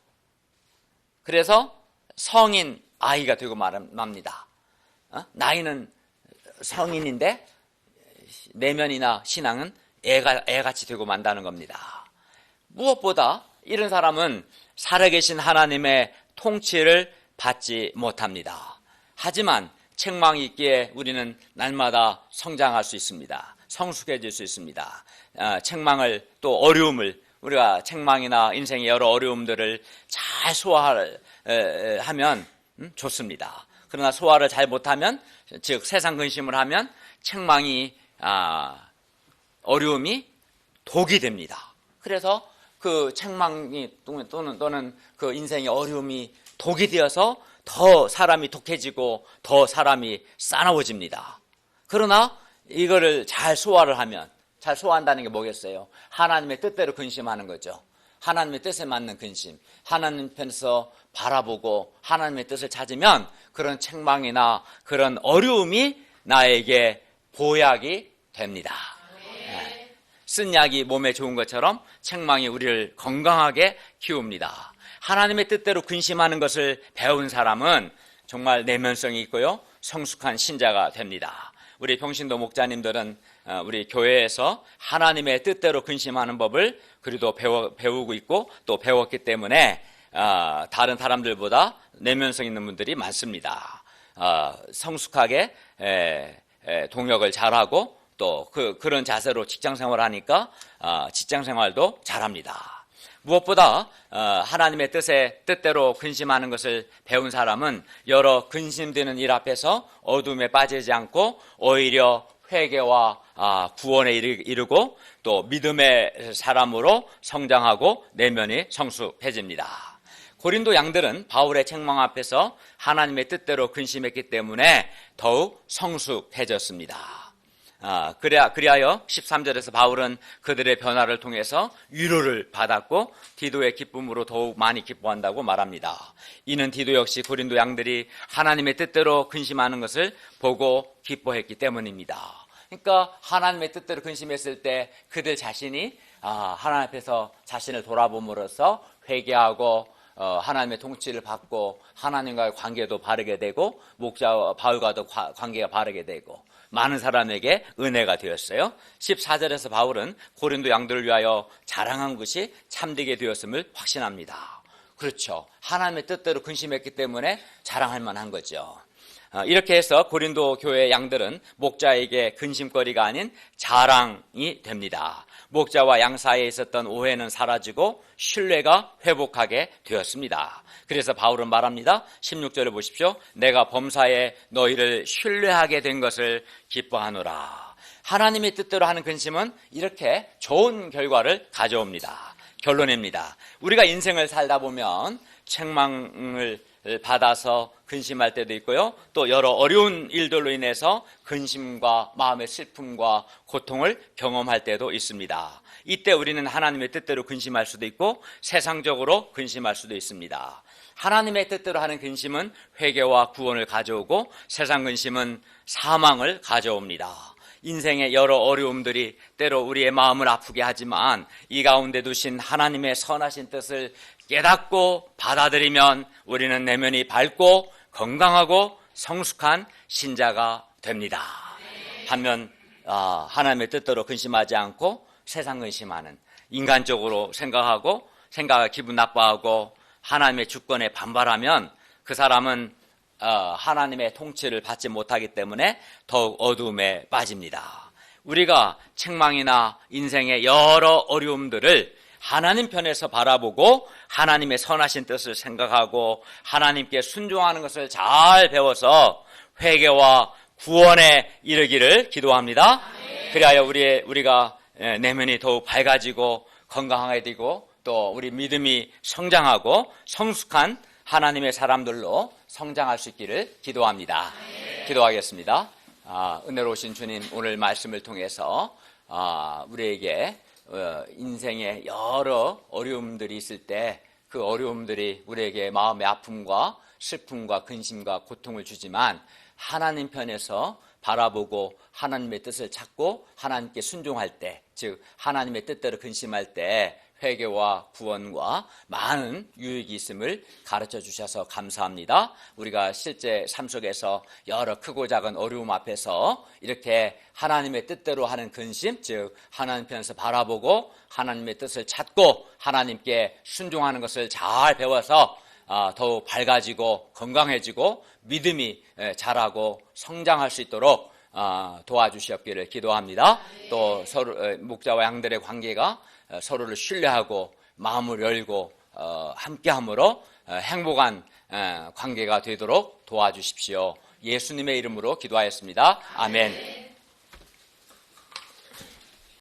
그래서 성인 아이가 되고 맙니다. 나이는 성인인데 내면이나 신앙은 애같이 되고 만다는 겁니다. 무엇보다 이런 사람은 살아계신 하나님의 통치를 받지 못합니다. 하지만 책망이 있기에 우리는 날마다 성장할 수 있습니다. 성숙해질 수 있습니다. 책망을 또 어려움을 우리가 책망이나 인생의 여러 어려움들을 잘 소화하면 좋습니다. 그러나 소화를 잘 못하면, 즉 세상 근심을 하면 책망이 어려움이 독이 됩니다. 그래서 그 책망이 또는 그 인생의 어려움이 독이 되어서 더 사람이 독해지고 더 사람이 싸나워집니다. 그러나 이거를 잘 소화를 하면, 잘 소화한다는 게 뭐겠어요? 하나님의 뜻대로 근심하는 거죠. 하나님의 뜻에 맞는 근심, 하나님 편에서 바라보고 하나님의 뜻을 찾으면 그런 책망이나 그런 어려움이 나에게 보약이 됩니다. 네. 쓴 약이 몸에 좋은 것처럼 책망이 우리를 건강하게 키웁니다. 하나님의 뜻대로 근심하는 것을 배운 사람은 정말 내면성이 있고요, 성숙한 신자가 됩니다. 우리 평신도 목자님들은 우리 교회에서 하나님의 뜻대로 근심하는 법을 그래도 배우고 있고 또 배웠기 때문에 다른 사람들보다 내면성 있는 분들이 많습니다. 성숙하게 동역을 잘하고 또 그런 자세로 직장생활을 하니까 직장생활도 잘합니다. 무엇보다 하나님의 뜻대로 근심하는 것을 배운 사람은 여러 근심되는 일 앞에서 어둠에 빠지지 않고 오히려 회개와 구원에 이르고 또 믿음의 사람으로 성장하고 내면이 성숙해집니다. 고린도 양들은 바울의 책망 앞에서 하나님의 뜻대로 근심했기 때문에 더욱 성숙해졌습니다. 그리하여 13절에서 바울은 그들의 변화를 통해서 위로를 받았고 디도의 기쁨으로 더욱 많이 기뻐한다고 말합니다. 이는 디도 역시 고린도 양들이 하나님의 뜻대로 근심하는 것을 보고 기뻐했기 때문입니다. 그러니까 하나님의 뜻대로 근심했을 때 그들 자신이 하나님 앞에서 자신을 돌아봄으로써 회개하고 하나님의 통치를 받고 하나님과의 관계도 바르게 되고 목자와 바울과도 관계가 바르게 되고 많은 사람에게 은혜가 되었어요. 14절에서 바울은 고린도 양들을 위하여 자랑한 것이 참되게 되었음을 확신합니다. 그렇죠. 하나님의 뜻대로 근심했기 때문에 자랑할 만한 거죠. 이렇게 해서 고린도 교회 양들은 목자에게 근심거리가 아닌 자랑이 됩니다. 목자와 양 사이에 있었던 오해는 사라지고 신뢰가 회복하게 되었습니다. 그래서 바울은 말합니다. 16절을 보십시오. 내가 범사에 너희를 신뢰하게 된 것을 기뻐하노라. 하나님의 뜻대로 하는 근심은 이렇게 좋은 결과를 가져옵니다. 결론입니다. 우리가 인생을 살다 보면 책망을 받아서 근심할 때도 있고요, 또 여러 어려운 일들로 인해서 근심과 마음의 슬픔과 고통을 경험할 때도 있습니다. 이때 우리는 하나님의 뜻대로 근심할 수도 있고 세상적으로 근심할 수도 있습니다. 하나님의 뜻대로 하는 근심은 회개와 구원을 가져오고 세상 근심은 사망을 가져옵니다. 인생의 여러 어려움들이 때로 우리의 마음을 아프게 하지만 이 가운데 두신 하나님의 선하신 뜻을 깨닫고 받아들이면 우리는 내면이 밝고 건강하고 성숙한 신자가 됩니다. 반면 하나님의 뜻대로 근심하지 않고 세상 근심하는, 인간적으로 생각하고 기분 나빠하고 하나님의 주권에 반발하면 그 사람은 하나님의 통치를 받지 못하기 때문에 더욱 어두움에 빠집니다. 우리가 책망이나 인생의 여러 어려움들을 하나님 편에서 바라보고 하나님의 선하신 뜻을 생각하고 하나님께 순종하는 것을 잘 배워서 회개와 구원에 이르기를 기도합니다. 그리하여 우리가 내면이 더욱 밝아지고 건강하게 되고 또 우리 믿음이 성장하고 성숙한 하나님의 사람들로 성장할 수 있기를 기도합니다. 기도하겠습니다. 은혜로우신 주님, 오늘 말씀을 통해서 우리에게 인생에 여러 어려움들이 있을 때 그 어려움들이 우리에게 마음의 아픔과 슬픔과 근심과 고통을 주지만 하나님 편에서 바라보고 하나님의 뜻을 찾고 하나님께 순종할 때, 즉 하나님의 뜻대로 근심할 때 회개와 구원과 많은 유익이 있음을 가르쳐 주셔서 감사합니다. 우리가 실제 삶 속에서 여러 크고 작은 어려움 앞에서 이렇게 하나님의 뜻대로 하는 근심, 즉 하나님 편에서 바라보고 하나님의 뜻을 찾고 하나님께 순종하는 것을 잘 배워서 더욱 밝아지고 건강해지고 믿음이 자라고 성장할 수 있도록 도와주시옵기를 기도합니다. 또 서로 목자와 양들의 관계가 서로를 신뢰하고 마음을 열고 함께함으로 행복한 관계가 되도록 도와주십시오. 예수님의 이름으로 기도하였습니다. 아멘.